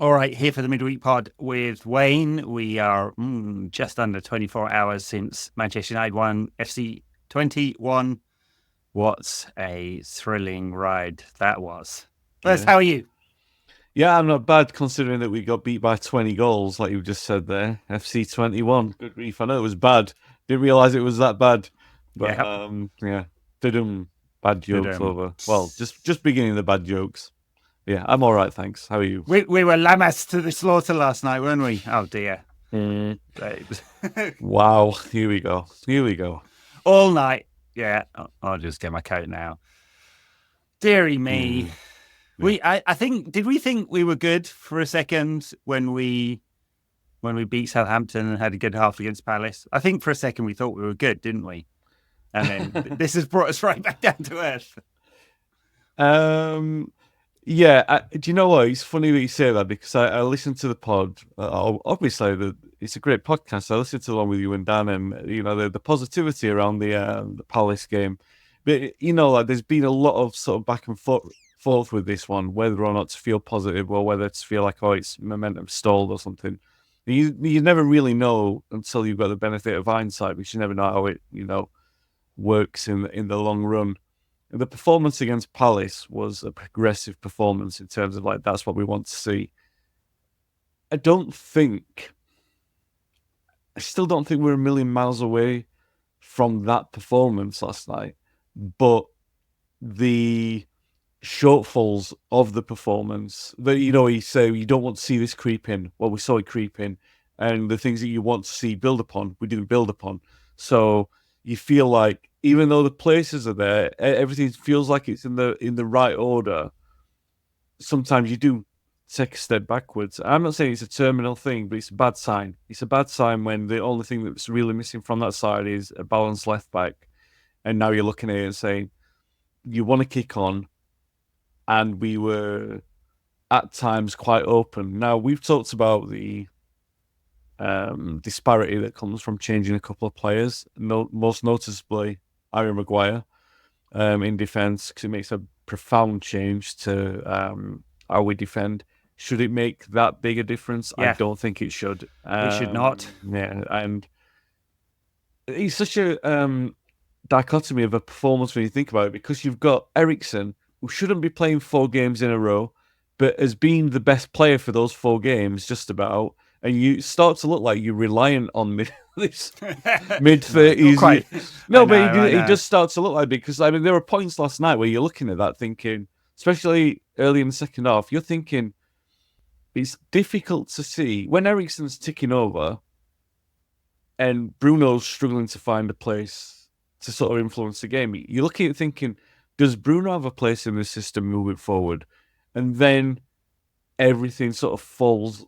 All right, here for the midweek pod with Wayne. We are just under 24 hours since Manchester United won, FC Twente won. What a thrilling ride that was. Wes, Yeah. how are you? Yeah, I'm not bad considering that we got beat by 20 goals, like you just said there. FC 21. Good grief. I know it was bad. Didn't realise it was that bad. But Yeah. yeah. Didn't bad jokes Did, over. Well, just beginning the bad jokes. Yeah, I'm all right, thanks. How are you? we were Lammers to the slaughter last night, weren't we? Oh dear. Mm. Wow. Here we go. Here we go. All night. Yeah, I'll just get my coat now. Deary me. Yeah. I think, did we think we were good for a second when we beat Southampton and had a good half against Palace? I think for a second we thought we were good, didn't we? And then this has brought us right back down to earth. Yeah, do you know what? It's funny that you say that because I listened to the pod. Obviously, it's a great podcast. I listened to the one with you and Dan, and the positivity around the Palace game. But like there's been a lot of sort of back and forth with this one, whether or not to feel positive or whether to feel like it's momentum stalled or something. You never really know until you've got the benefit of hindsight, because you never know how it works in the long run. The performance against Palace was a progressive performance in terms of that's what we want to see. I still don't think we're a million miles away from that performance last night, but the shortfalls of the performance that you say you don't want to see this creep in. Well, we saw it creep in, and the things that you want to see build upon, we didn't build upon. So you feel like even though the places are there, everything feels like it's in the right order. Sometimes you do take a step backwards. I'm not saying it's a terminal thing, but it's a bad sign. It's a bad sign when the only thing that's really missing from that side is a balanced left back, and now you're looking at it and saying you want to kick on, and we were at times quite open. Now we've talked about the disparity that comes from changing a couple of players, most noticeably Harry Maguire in defence, because it makes a profound change to how we defend. Should it make that big a difference? Yeah. I don't think it should. It should not. Yeah, and it's such a dichotomy of a performance when you think about it, because you've got Eriksen, who shouldn't be playing 4 games in a row, but has been the best player for those 4 games, just about. And you start to look like you're reliant on mid-30s. No, but it does start to look like, because there were points last night where you're looking at that thinking, especially early in the second half, you're thinking it's difficult to see when Eriksen's ticking over and Bruno's struggling to find a place to sort of influence the game. You're looking at thinking, does Bruno have a place in the system moving forward? And then everything sort of falls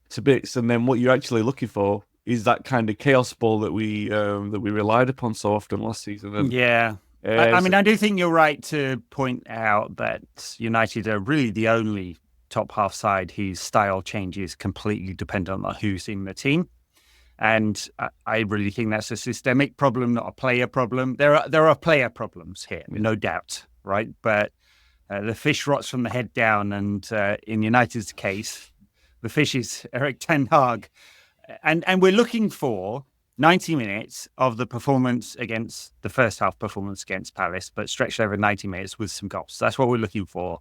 to bits, and then what you're actually looking for is that kind of chaos ball that we relied upon so often last season. And, yeah. I do think you're right to point out that United are really the only top half side whose style changes completely dependent on who's in the team. And I really think that's a systemic problem, not a player problem. There are player problems here, no doubt, right? But the fish rots from the head down, and in United's case, the fish is Erik ten Hag. And we're looking for 90 minutes of the performance against the first half performance against Palace, but stretched over 90 minutes with some goals. That's what we're looking for.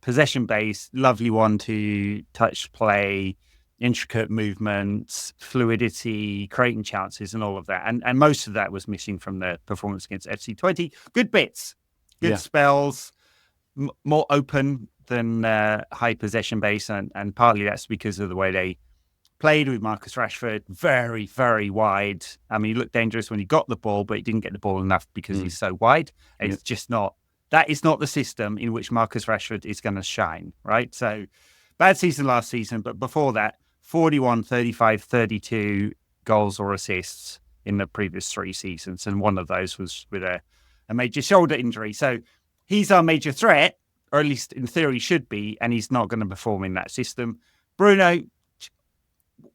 Possession-based, lovely 1-2 touch play, intricate movements, fluidity, creating chances, and all of that. And most of that was missing from the performance against FC Twente. Good bits, good spells, more open than high possession base, and partly that's because of the way they played with Marcus Rashford, very, very wide. I mean, he looked dangerous when he got the ball, but he didn't get the ball enough because he's so wide. It's just not, that is not the system in which Marcus Rashford is going to shine, right? So bad season last season, but before that, 41, 35, 32 goals or assists in the previous 3 seasons, and one of those was with a major shoulder injury. So he's our major threat, or at least in theory should be, and he's not going to perform in that system. Bruno,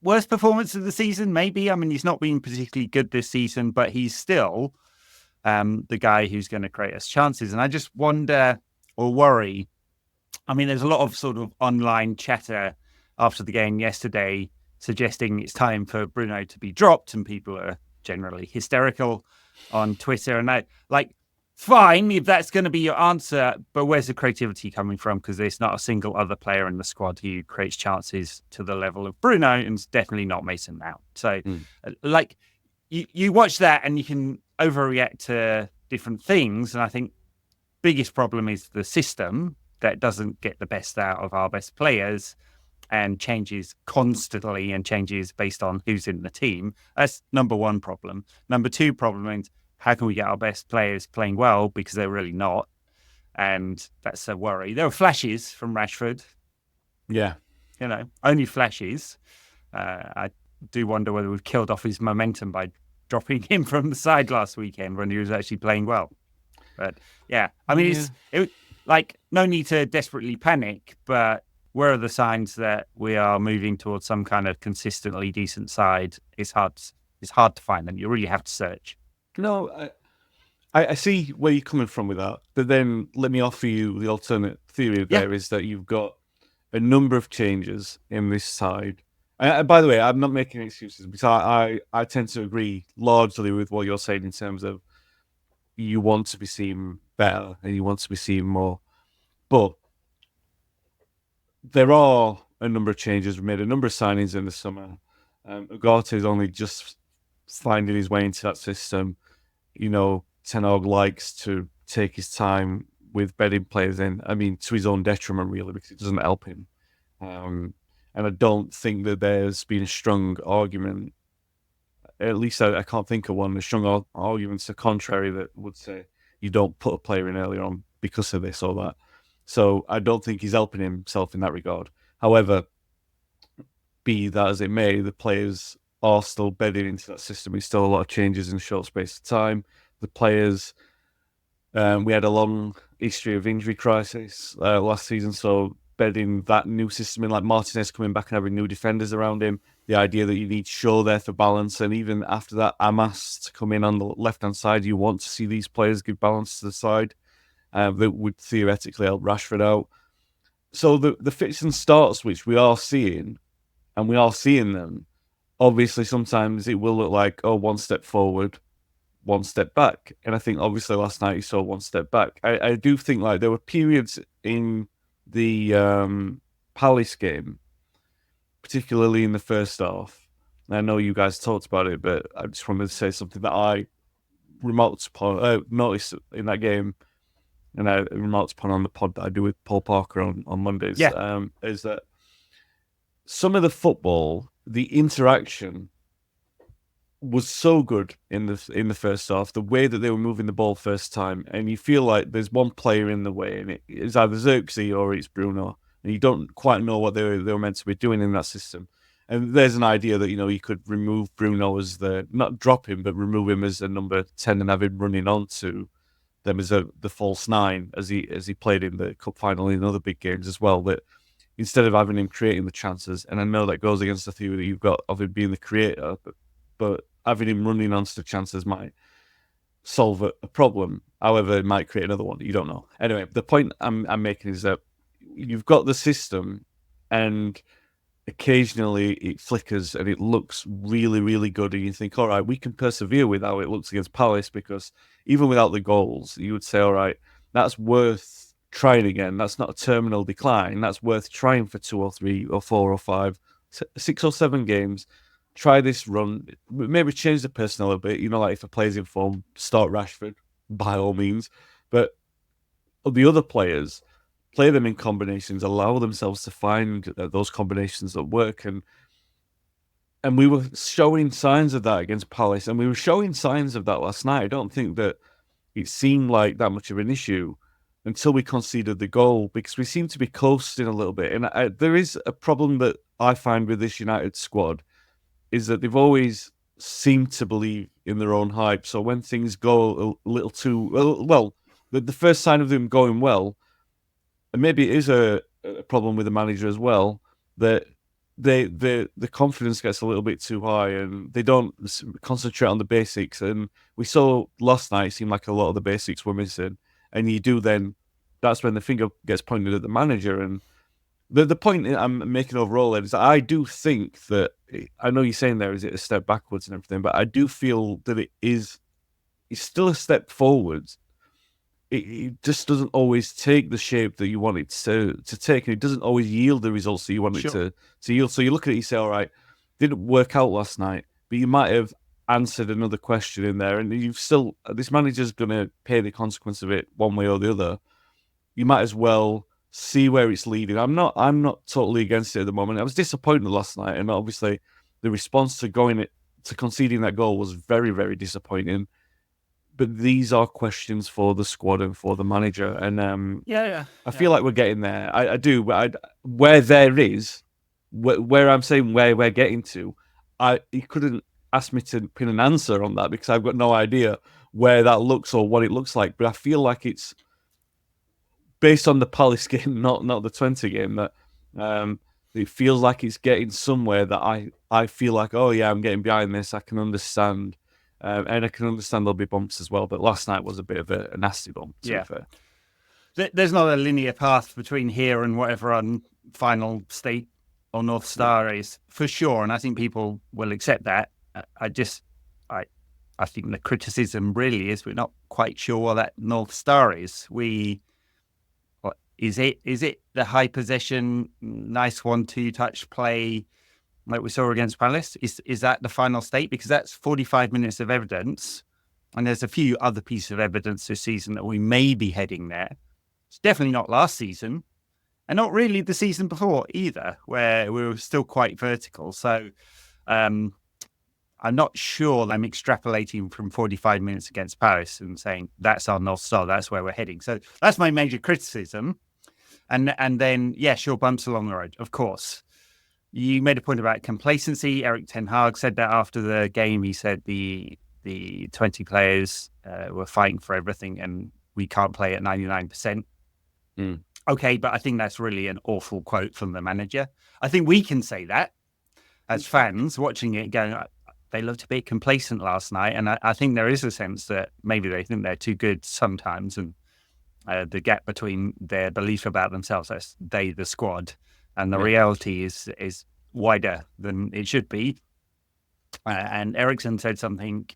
worst performance of the season, maybe. I mean, he's not been particularly good this season, but he's still the guy who's going to create us chances. And I just wonder or worry. I mean, there's a lot of sort of online chatter after the game yesterday, suggesting it's time for Bruno to be dropped, and people are generally hysterical on Twitter. And fine, if that's going to be your answer, but where's the creativity coming from? Because there's not a single other player in the squad who creates chances to the level of Bruno, and it's definitely not Mason Mount. So, you watch that and you can overreact to different things. And I think biggest problem is the system that doesn't get the best out of our best players and changes constantly and changes based on who's in the team. That's number one problem. Number two problem is how can we get our best players playing well, because they're really not. And that's a worry. There were flashes from Rashford. Yeah. Only flashes. I do wonder whether we've killed off his momentum by dropping him from the side last weekend when he was actually playing well. But yeah, I mean, it's no need to desperately panic, but where are the signs that we are moving towards some kind of consistently decent side? It's hard to find them. You really have to search. No, I see where you're coming from with that, but then let me offer you the alternate theory there is that you've got a number of changes in this side. And by the way, I'm not making excuses, because I tend to agree largely with what you're saying in terms of you want to be seen better and you want to be seen more. But there are a number of changes. We made a number of signings in the summer. Ugarte is only just finding his way into that system. Ten Hag likes to take his time with bedding players in. I mean, to his own detriment, really, because it doesn't help him. And I don't think that there's been a strong argument, at least I can't think of one, a strong argument to the contrary that would say you don't put a player in earlier on because of this or that. So I don't think he's helping himself in that regard. However, be that as it may, the players are still bedding into that system. There's still a lot of changes in a short space of time. The players, we had a long history of injury crisis last season, so bedding that new system in, like Martinez coming back and having new defenders around him, the idea that you need Shaw there for balance, and even after that, Amas to come in on the left-hand side, you want to see these players give balance to the side. That would theoretically help Rashford out. So the fits and starts, which we are seeing, and we are seeing them, obviously sometimes it will look like, one step forward, one step back. And I think obviously last night you saw one step back. I do think there were periods in the Palace game, particularly in the first half. And I know you guys talked about it, but I just wanted to say something that I noticed in that game, and I remarked upon on the pod that I do with Paul Parker on Mondays, is that some of the football, the interaction was so good in the first half, the way that they were moving the ball first time, and you feel like there's one player in the way, and it's either Xerxes or it's Bruno, and you don't quite know what they were meant to be doing in that system. And there's an idea that, you could remove Bruno as not drop him, but remove him as a number 10 and have him running onto them as the false nine, as he played in the cup final in other big games as well. That instead of having him creating the chances, and I know that goes against the theory that you've got of him being the creator, but having him running onto the chances might solve a problem. However, it might create another one. You don't know. Anyway, the point I'm making is that you've got the system, and occasionally it flickers and it looks really, really good, and you think, all right, we can persevere with how it looks against Palace, because even without the goals, you would say, all right, that's worth trying again. That's not a terminal decline. That's worth trying for 2 or 3 or 4 or 5, 6 or 7 games. Try this run. Maybe change the personnel a bit. If a player's in form, start Rashford, by all means. But the other players, play them in combinations, allow themselves to find those combinations that work. And we were showing signs of that against Palace, and we were showing signs of that last night. I don't think that it seemed like that much of an issue until we conceded the goal, because we seem to be coasting a little bit. And there is a problem that I find with this United squad, is that they've always seemed to believe in their own hype. So when things go a little too well, the first sign of them going well, and maybe it is a problem with the manager as well, that the confidence gets a little bit too high and they don't concentrate on the basics. And we saw last night, it seemed like a lot of the basics were missing. And that's when the finger gets pointed at the manager. And The point I'm making overall is that I do think that, I know you're saying there is it a step backwards and everything, but I do feel that it's still a step forwards. It just doesn't always take the shape that you want it to take, and it doesn't always yield the results that you want it to yield. So you look at it, you say, all right, didn't work out last night, but you might have answered another question in there, and you've still, this manager's going to pay the consequence of it one way or the other. You might as well see where it's leading. I'm not totally against it at the moment. I was disappointed last night, and obviously the response to conceding that goal was very, very disappointing. But these are questions for the squad and for the manager, and I feel like we're getting there. I do, but where there is, where I'm saying where we're getting to, you couldn't ask me to pin an answer on that because I've got no idea where that looks or what it looks like. But I feel like it's based on the Palace game, not the Twente game, that it feels like it's getting somewhere that I feel like, oh yeah, I'm getting behind this. I can understand. And I can understand there'll be bumps as well, but last night was a bit of a nasty bump, to be fair. There's not a linear path between here and whatever our final state or North Star is, for sure, and I think people will accept that. I think the criticism really is we're not quite sure what that North Star is. Is it the high possession, nice 1-2 touch play like we saw against Palace? Is that the final state? Because that's 45 minutes of evidence, and there's a few other pieces of evidence this season that we may be heading there. It's definitely not last season, and not really the season before either, where we were still quite vertical. So I'm not sure I'm extrapolating from 45 minutes against Paris and saying that's our North Star, that's where we're heading. So that's my major criticism. And then, sure, bumps along the road, of course. You made a point about complacency. Erik ten Hag said that after the game. He said the 20 players were fighting for everything and we can't play at 99%. Okay, but I think that's really an awful quote from the manager. I think we can say that as fans watching it going, they looked a bit complacent last night. And I think there is a sense that maybe they think they're too good sometimes. And the gap between their belief about themselves as the squad, and the reality is wider than it should be. And Eriksson said something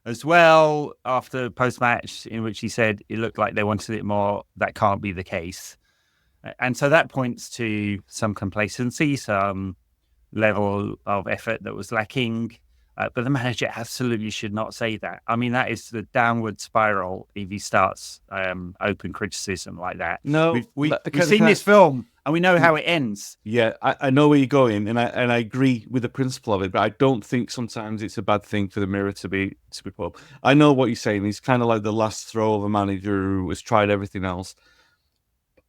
as well after post-match in which he said it looked like they wanted it more. That can't be the case. And so that points to some complacency, some level of effort that was lacking. But the manager absolutely should not say that. I mean, that is the downward spiral if he starts open criticism like that. No, we've seen this film and we know how it ends. Yeah, I know where you're going, and I agree with the principle of it, but I don't think sometimes it's a bad thing for the mirror to be put up. I know what you're saying. He's kind of like the last throw of a manager who has tried everything else.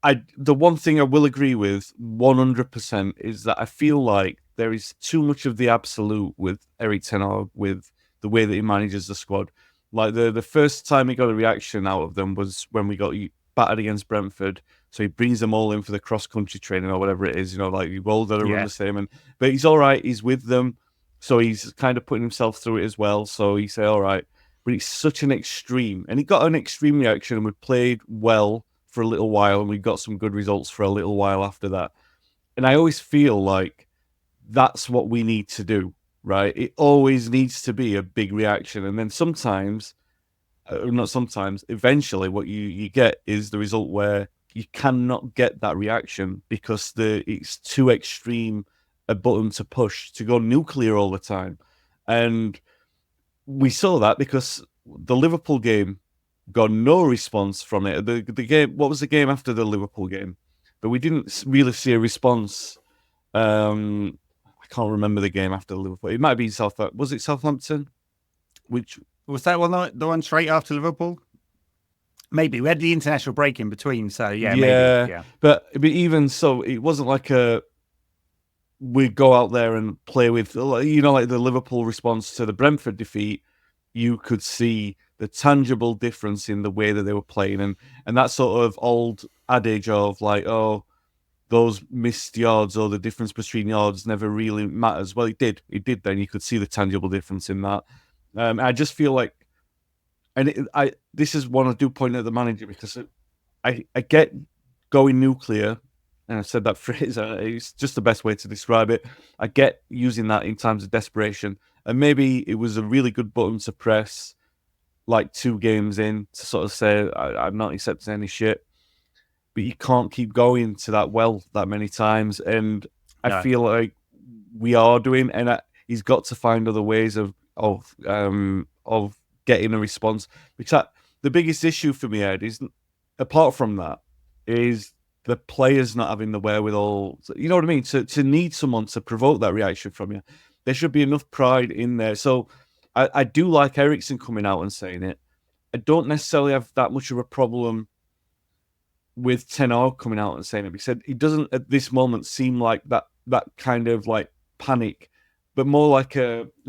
The one thing I will agree with 100% is that I feel like there is too much of the absolute with Erik ten Hag, with the way that he manages the squad. Like the first time he got a reaction out of them was when we got battered against Brentford. So he brings them all in for the cross-country training or whatever it is, like you've all got to run the same. But he's all right. He's with them. So he's kind of putting himself through it as well. So he say, all right. But it's such an extreme. And he got an extreme reaction and we played well for a little while and we got some good results for a little while after that. And I always feel like that's what we need to do, right? It always needs to be a big reaction. And then eventually what you get is the result where you cannot get that reaction because it's too extreme a button to push to go nuclear all the time. And we saw that because the Liverpool game got no response from it. The game, what was the game after the Liverpool game? But we didn't really see a response. I can't remember the game after Liverpool. It might be Southampton. Was it Southampton? Which was that one? The one straight after Liverpool? Maybe. We had the international break in between, so maybe. Yeah. But even so, it wasn't like we'd go out there and play with, like the Liverpool response to the Brentford defeat. You could see the tangible difference in the way that they were playing, and that sort of old adage of like, oh, those missed yards or the difference between yards never really matters. Well, it did. Then you could see the tangible difference in that. I just feel like, this is one I do point at the manager because I get going nuclear and I've said that phrase, it's just the best way to describe it. I get using that in times of desperation, and maybe it was a really good button to press, like 2 games in, to sort of say, I'm not accepting any shit. But you can't keep going to that well that many times, and I feel like we are doing, and he's got to find other ways of getting a response. Because the biggest issue for me, Ed, is apart from that, is the players not having the wherewithal. You know what I mean? To need someone to provoke that reaction from you, there should be enough pride in there. So I do like Eriksen coming out and saying it. I don't necessarily have that much of a problem with Ten Hag coming out and saying it, because he doesn't at this moment seem like that kind of like panic, but more like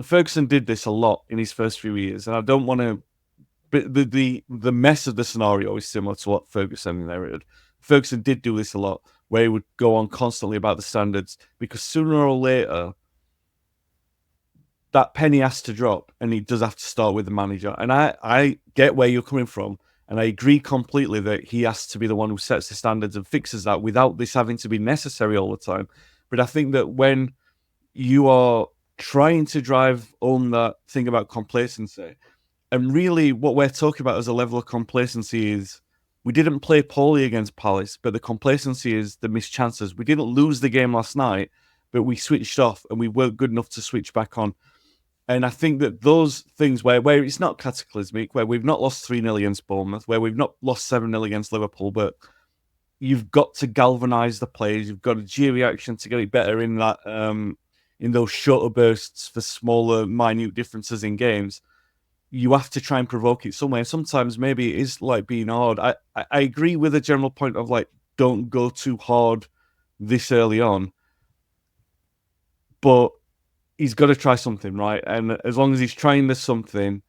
Ferguson did this a lot in his first few years, and I don't want to. But the mess of the scenario is similar to what Ferguson inherited. Ferguson did do this a lot, where he would go on constantly about the standards, because sooner or later that penny has to drop, and he does have to start with the manager. And I get where you're coming from, and I agree completely that he has to be the one who sets the standards and fixes that without this having to be necessary all the time. But I think that when you are trying to drive home that thing about complacency, and really what we're talking about as a level of complacency is, we didn't play poorly against Palace, but the complacency is the missed chances. We didn't lose the game last night, but we switched off and we weren't good enough to switch back on. And I think that those things where it's not cataclysmic, where we've not lost 3-0 against Bournemouth, where we've not lost 7-0 against Liverpool, but you've got to galvanise the players. You've got a G reaction to get it better in that in those shorter bursts for smaller, minute differences in games. You have to try and provoke it somewhere. Sometimes maybe it is like being hard. I agree with the general point of like, don't go too hard this early on, but he's got to try something, right? And as long as he's trying this something,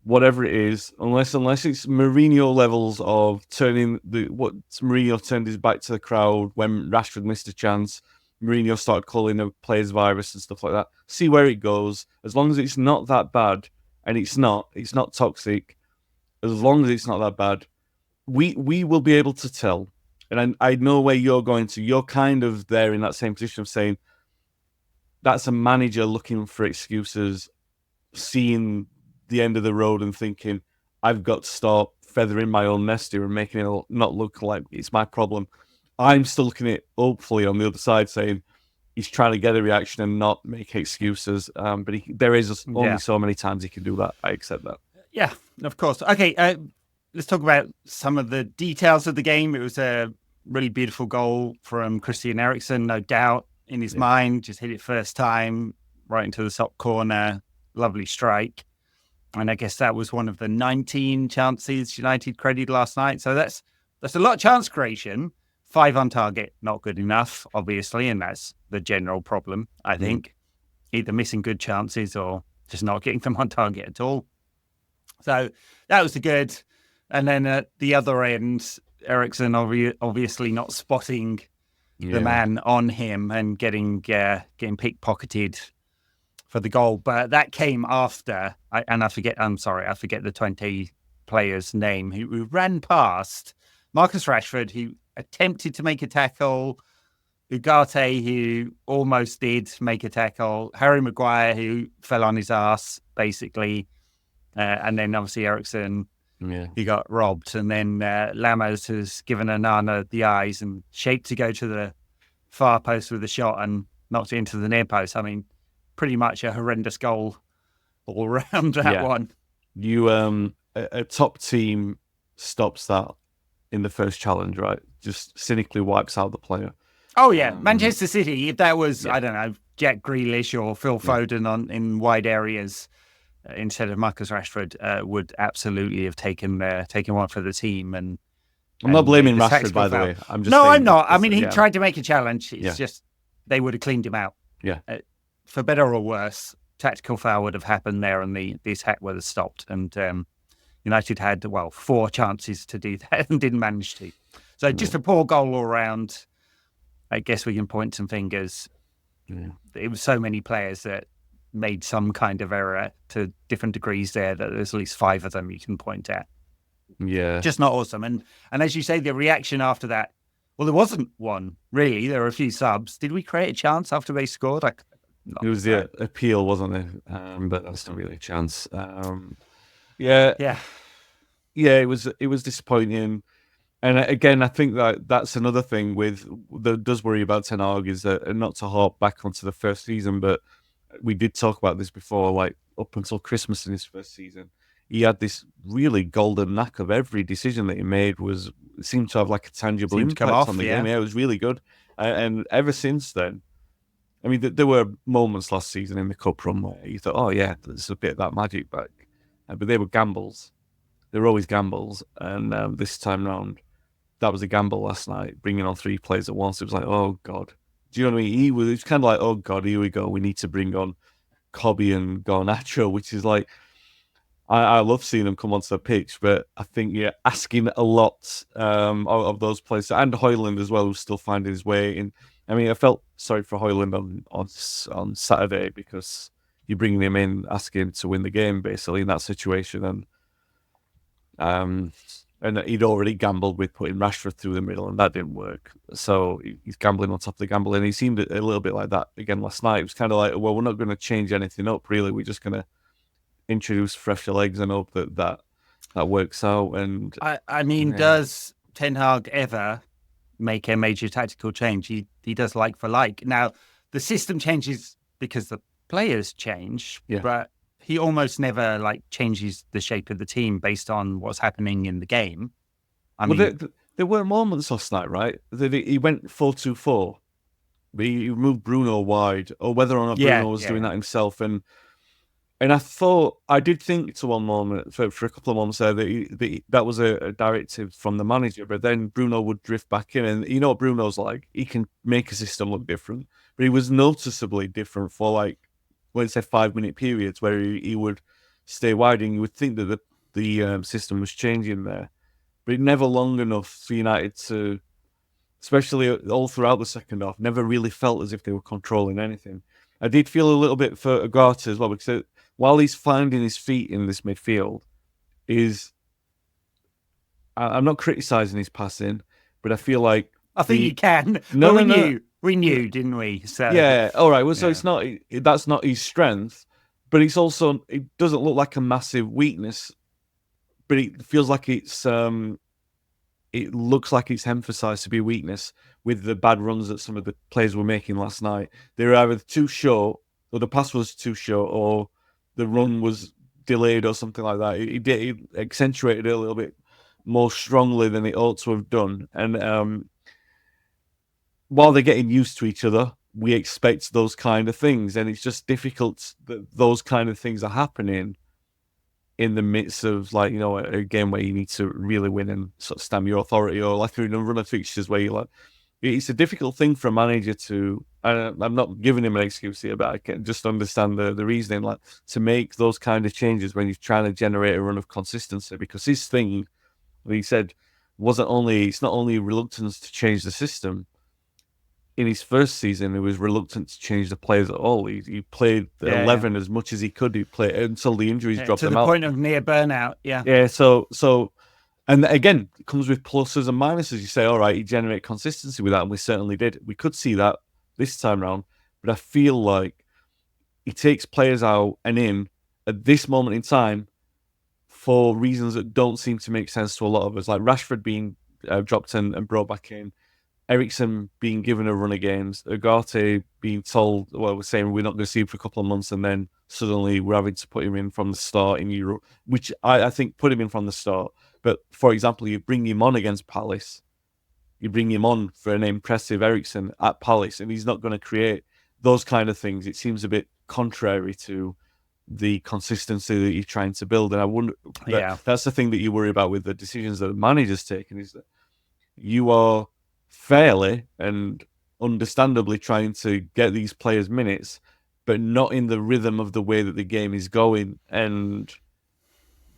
whatever it is, unless it's Mourinho levels of turning what Mourinho turned his back to the crowd when Rashford missed a chance, Mourinho started calling the players virus and stuff like that. See where it goes. As long as it's not that bad, and it's not toxic, as long as it's not that bad, we will be able to tell. And I know where you're going to. You're kind of there in that same position of saying, that's a manager looking for excuses, seeing the end of the road and thinking, I've got to start feathering my own nest here and making it not look like it's my problem. I'm still looking at it, hopefully, on the other side, saying he's trying to get a reaction and not make excuses. But there is only so many times he can do that. I accept that. Yeah, of course. Okay, let's talk about some of the details of the game. It was a really beautiful goal from Christian Eriksen, no doubt. In his mind, just hit it first time, right into the top corner. Lovely strike. And I guess that was one of the 19 chances United credited last night. So that's a lot of chance creation. 5 on target, not good enough, obviously. And that's the general problem, I think. Either missing good chances or just not getting them on target at all. So that was the good. And then at the other end, Eriksen obviously not spotting the man on him and getting pickpocketed for the goal. But that came after, I forget the Twente player's name, who ran past Marcus Rashford, who attempted to make a tackle, Ugarte, who almost did make a tackle, Harry Maguire, who fell on his ass, basically, and then obviously Eriksen, he got robbed. And then Lammers has given Onana the eyes and shaped to go to the far post with a shot and knocked it into the near post. I mean, pretty much a horrendous goal all around that one. You a top team stops that in the first challenge, right? Just cynically wipes out the player. Oh yeah, Manchester City. If that was I don't know, Jack Grealish or Phil Foden in wide areas instead of Marcus Rashford, would absolutely have taken one for the team. And I'm not blaming Rashford, by the way. I'm not. I mean, he tried to make a challenge. It's just they would have cleaned him out. Yeah. For better or worse, tactical foul would have happened there, and the attack would have stopped. And United had 4 chances to do that and didn't manage to. So just a poor goal all around. I guess we can point some fingers. Yeah. It was so many players that made some kind of error to different degrees there that there's at least 5 of them you can point at. Yeah. Just not awesome. And as you say, the reaction after that Well, there wasn't one, really. There were a few subs. Did we create a chance after they scored? It was the appeal, wasn't it? But that's not really a chance. Yeah. It was disappointing. And again, I think that's another thing that does worry about Ten Hag is that, and not to harp back onto the first season, but we did talk about this before, like up until Christmas in his first season, he had this really golden knack of every decision that he made seemed to have like a tangible impact on the game. Yeah, it was really good. And ever since then, I mean, there were moments last season in the cup run where you thought, oh yeah, there's a bit of that magic back. But they were gambles. They were always gambles. And this time round, that was a gamble last night, bringing on 3 players at once. It was like, oh God. Do you know what I mean? It was kind of like, oh God, here we go. We need to bring on Kobe and Garnacho, which is like, I love seeing them come onto the pitch, but I think you're asking a lot of those players, and Højlund as well, who's still finding his way in. I mean, I felt sorry for Højlund on Saturday because you're bringing him in, asking him to win the game, basically, in that situation. And he'd already gambled with putting Rashford through the middle, and that didn't work. So he's gambling on top of the gamble, and he seemed a little bit like that again last night. It was kind of like, well, we're not going to change anything up, really. We're just going to introduce fresher legs and hope that works out. And I mean, does Ten Hag ever make a major tactical change? He does like for like. Now, the system changes because the players change, but he almost never changes the shape of the team based on what's happening in the game. I mean, there were moments last night, right? That he went 4-2-4. He moved Bruno wide, or whether or not Bruno was doing that himself. And I did think to one moment, for a couple of moments there, that was a directive from the manager, but then Bruno would drift back in. And you know what Bruno's like? He can make a system look different, but he was noticeably different for let's say 5-minute periods where he would stay wide, and you would think that the system was changing there, but never long enough for United to, especially all throughout the second half, never really felt as if they were controlling anything. I did feel a little bit for Ugarte as well, because while he's finding his feet in this midfield, I'm not criticising his passing, but I feel like I think you can. We knew, didn't we? So yeah, all right. Well, so that's not his strength, but it doesn't look like a massive weakness, but it feels like it looks like it's emphasised to be a weakness with the bad runs that some of the players were making last night. They were either too short, or the pass was too short, or the run was delayed or something like that. It accentuated it a little bit more strongly than it ought to have done. And while they're getting used to each other, we expect those kind of things. And it's just difficult that those kind of things are happening in the midst of a game where you need to really win and sort of stamp your authority, or in a run of fixtures where it's a difficult thing for a manager to, and I'm not giving him an excuse here, but I can just understand the reasoning, to make those kind of changes when you're trying to generate a run of consistency, because his thing, he said, it's not only reluctance to change the system. In his first season, he was reluctant to change the players at all. He played 11 as much as he could. He played until the injuries dropped him out. To the point of near burnout, Yeah, so and again, it comes with pluses and minuses. You say, all right, you generate consistency with that, and we certainly did. We could see that this time round, but I feel like he takes players out and in at this moment in time for reasons that don't seem to make sense to a lot of us, like Rashford being dropped and brought back in, Eriksen being given a run of games, Ugarte being told, we're saying we're not going to see him for a couple of months, and then suddenly we're having to put him in from the start in Europe, which I think put him in from the start. But, for example, you bring him on against Palace, you bring him on for an impressive Eriksen at Palace, and he's not going to create those kind of things. It seems a bit contrary to the consistency that you're trying to build. And I wonder, that's the thing that you worry about with the decisions that the manager's taken, is that you are fairly and understandably trying to get these players minutes, but not in the rhythm of the way that the game is going, and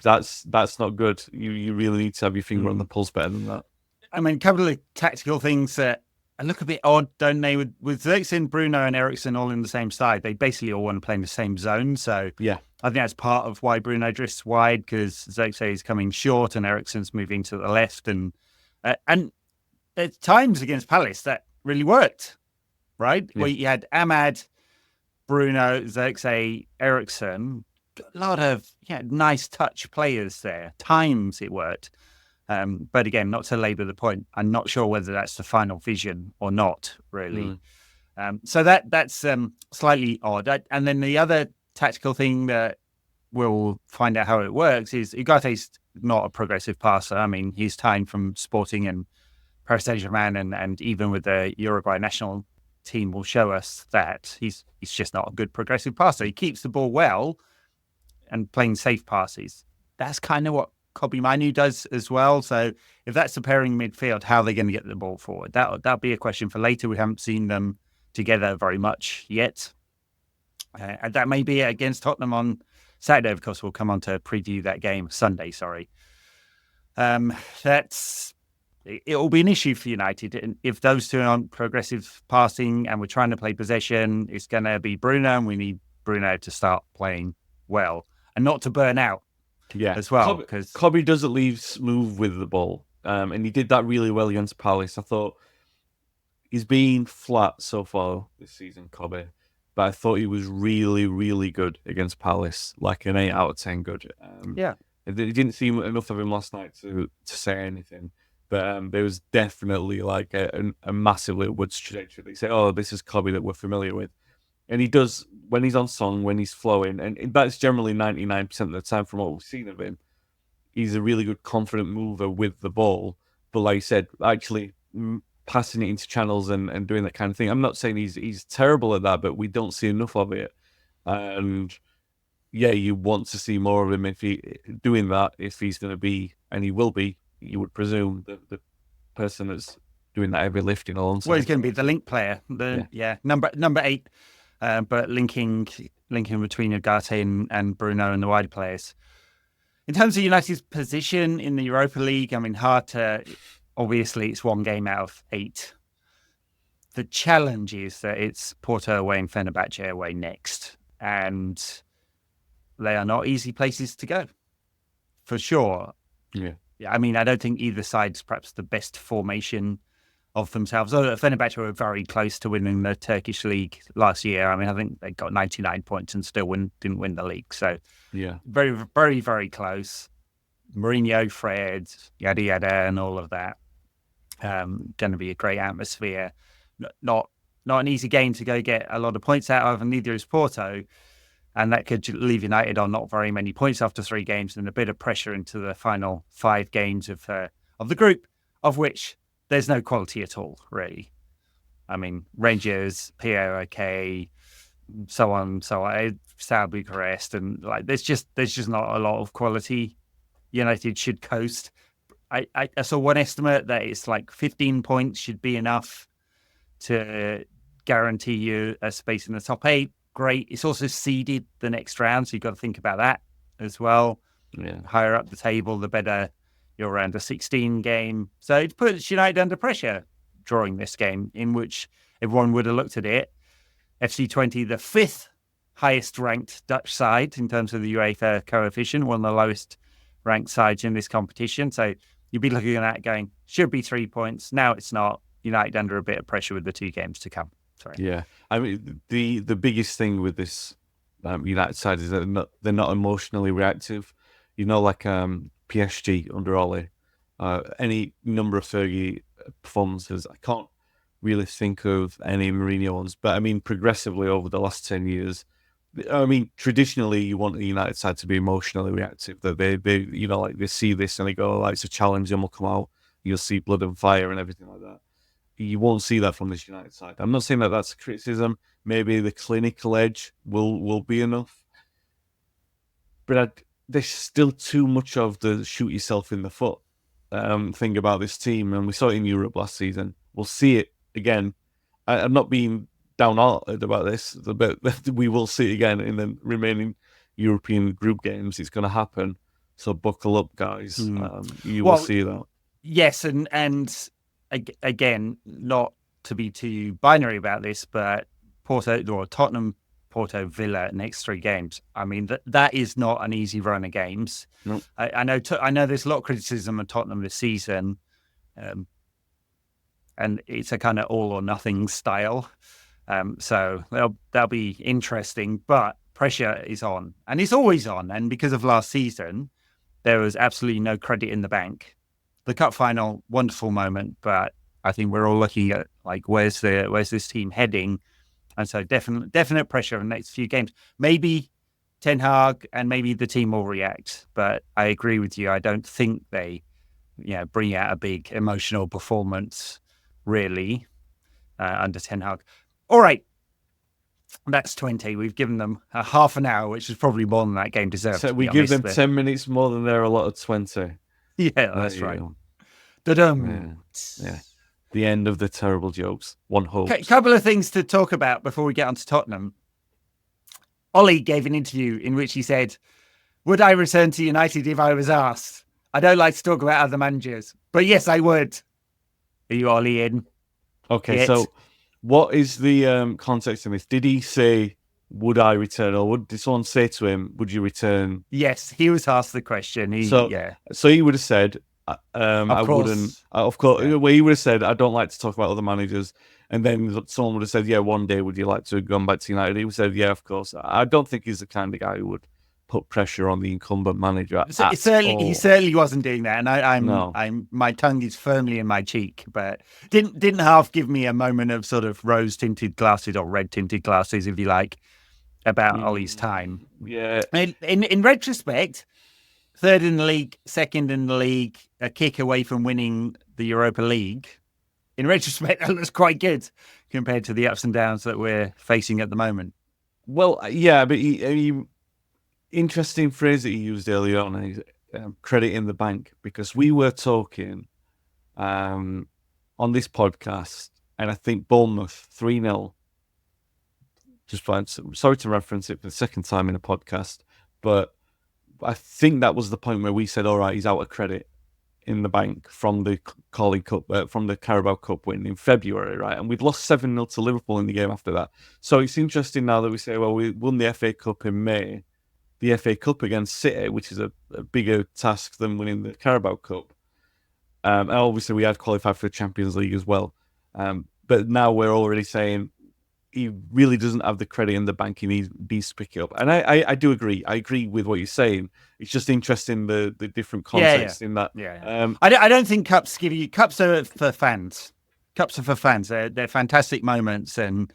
that's not good. You really need to have your finger on the pulse better than that. I mean, a couple of tactical things that look a bit odd, don't they? With Zexin, Bruno, and Eriksen all in the same side, they basically all want to play in the same zone. So yeah, I think that's part of why Bruno drifts wide, because Zexin is coming short and Eriksen's moving to the left, and at times against Palace that really worked, right? Yeah. Where you had Ahmad, Bruno, Xerxes, Eriksson, a lot of nice touch players there. Times it worked. But again, not to labour the point, I'm not sure whether that's the final vision or not, really. So that's slightly odd. And then the other tactical thing that we'll find out how it works is Ugate's not a progressive passer. I mean, his time from Sporting and Paris Saint-Germain and even with the Uruguay national team will show us that he's just not a good progressive passer. He keeps the ball well and playing safe passes. That's kind of what Kobbie Mainoo does as well. So if that's the pairing midfield, how are they going to get the ball forward? That'll be a question for later. We haven't seen them together very much yet. And that may be against Tottenham on Saturday. Of course, we'll come on to preview that game Sunday. Sorry. It'll be an issue for United. And if those two aren't progressive passing and we're trying to play possession, it's going to be Bruno, and we need Bruno to start playing well and not to burn out as well. Because Kobbie doesn't leave smooth with the ball. And he did that really well against Palace. I thought he's been flat so far this season, Kobbie. But I thought he was really, really good against Palace, like an 8 out of 10 good. It didn't seem enough of him last night to say anything. But there was definitely like a massively upwards trajectory. They say, oh, this is Kobbie that we're familiar with. And he does, when he's on song, when he's flowing, and that's generally 99% of the time from what we've seen of him, he's a really good, confident mover with the ball. But like I said, actually passing it into channels and doing that kind of thing. I'm not saying he's terrible at that, but we don't see enough of it. And yeah, you want to see more of him if he doing that, if he's going to be, and he will be, you would presume, the person that's doing that heavy lifting alongside. Well, he's going to be the link player, number 8, but linking between Ugarte and Bruno and the wider players. In terms of United's position in the Europa League, I mean, obviously it's 1 game out of 8. The challenge is that it's Porto away and Fenerbahce away next, and they are not easy places to go, for sure. Yeah. I mean, I don't think either side's perhaps the best formation of themselves. Although Fenerbahce were very close to winning the Turkish league last year. I mean, I think they got 99 points and still didn't win the league. So, very, very, very close. Mourinho, Fred, yada, yada, and all of that. Going to be a great atmosphere. Not an easy game to go get a lot of points out of, and neither is Porto. And that could leave United on not very many points after 3 games and a bit of pressure into the final 5 games of the group, of which there's no quality at all, really. I mean, Rangers, PAOK, so on, Steaua Bucharest, and like there's just not a lot of quality. United should coast. I saw one estimate that it's like 15 points should be enough to guarantee you a space in the top 8. Great. It's also seeded the next round, so you've got to think about that as well. Yeah. Higher up the table, the better your round of 16 game. So it puts United under pressure drawing this game, in which everyone would have looked at it. FC Twente, the 5th highest ranked Dutch side in terms of the UEFA coefficient, one of the lowest ranked sides in this competition. So you'd be looking at that going, should be 3 points. Now it's not. United under a bit of pressure with the 2 games to come. Sorry. Yeah, I mean the biggest thing with this United side is that they're not emotionally reactive. You know, like PSG under Ole, any number of Fergie performances. I can't really think of any Mourinho ones, but I mean progressively over the last 10 years. I mean, traditionally you want the United side to be emotionally reactive. That they like they see this and they go, like, it's a challenge and we'll come out. You'll see blood and fire and everything like that. You won't see that from this United side. I'm not saying that that's a criticism. Maybe the clinical edge will be enough. But there's still too much of the shoot yourself in the foot thing about this team. And we saw it in Europe last season. We'll see it again. I'm not being downhearted about this, but we will see it again in the remaining European group games. It's going to happen. So buckle up, guys. You will see that. Yes, and again, not to be too binary about this, but Tottenham, Porto, Villa next 3 games. I mean, that is not an easy run of games. Nope. I know there's a lot of criticism of Tottenham this season, and it's a kind of all or nothing style. So that'll be interesting, but pressure is on, and it's always on. And because of last season, there was absolutely no credit in the bank. The cup final, wonderful moment, but I think we're all looking at like where's this team heading, and so definite pressure in the next few games. Maybe Ten Hag and maybe the team will react, but I agree with you. I don't think they, bring out a big emotional performance really under Ten Hag. All right. That's 20. We've given them a half an hour, which is probably more than that game deserved. So we give them 10 minutes more than they're a lot of 20. Yeah, that's right. Yeah. The end of the terrible jokes. One hope. A couple of things to talk about before we get on to Tottenham. Ole gave an interview in which he said, "Would I return to United if I was asked? I don't like to talk about other managers, but yes, I would." Are you Ole in? Okay, so what is the context in this? Did he say, "Would I return," or did someone say to him, "Would you return?" Yes, he was asked the question. So he would have said, "I wouldn't." Of course, well, he would have said, "I don't like to talk about other managers." And then someone would have said, "Yeah, one day would you like to go back to United?" He would have said, "Yeah, of course." I don't think he's the kind of guy who would put pressure on the incumbent manager. He certainly wasn't doing that, and my tongue is firmly in my cheek. But didn't half give me a moment of sort of rose tinted glasses or red tinted glasses, if you like, about Ole's time. Yeah. In retrospect, third in the league, second in the league, a kick away from winning the Europa League. In retrospect, that looks quite good compared to the ups and downs that we're facing at the moment. Well, yeah, but he interesting phrase that he used earlier on, is credit in the bank, because we were talking on this podcast, and I think Bournemouth 3-0. Sorry to reference it for the second time in a podcast, but I think that was the point where we said, all right, he's out of credit in the bank from the Carling Cup, from the Carabao Cup win in February, right? And we'd lost 7-0 to Liverpool in the game after that. So it's interesting now that we say, well, we won the FA Cup in May, the FA Cup against City, which is a bigger task than winning the Carabao Cup. And obviously we had qualified for the Champions League as well. But now we're already saying he really doesn't have the credit in the bank. He needs to pick it up. And I do agree. I agree with what you're saying. It's just interesting the different context in that. Yeah. I don't think cups are for fans. Cups are for fans. They're fantastic moments, and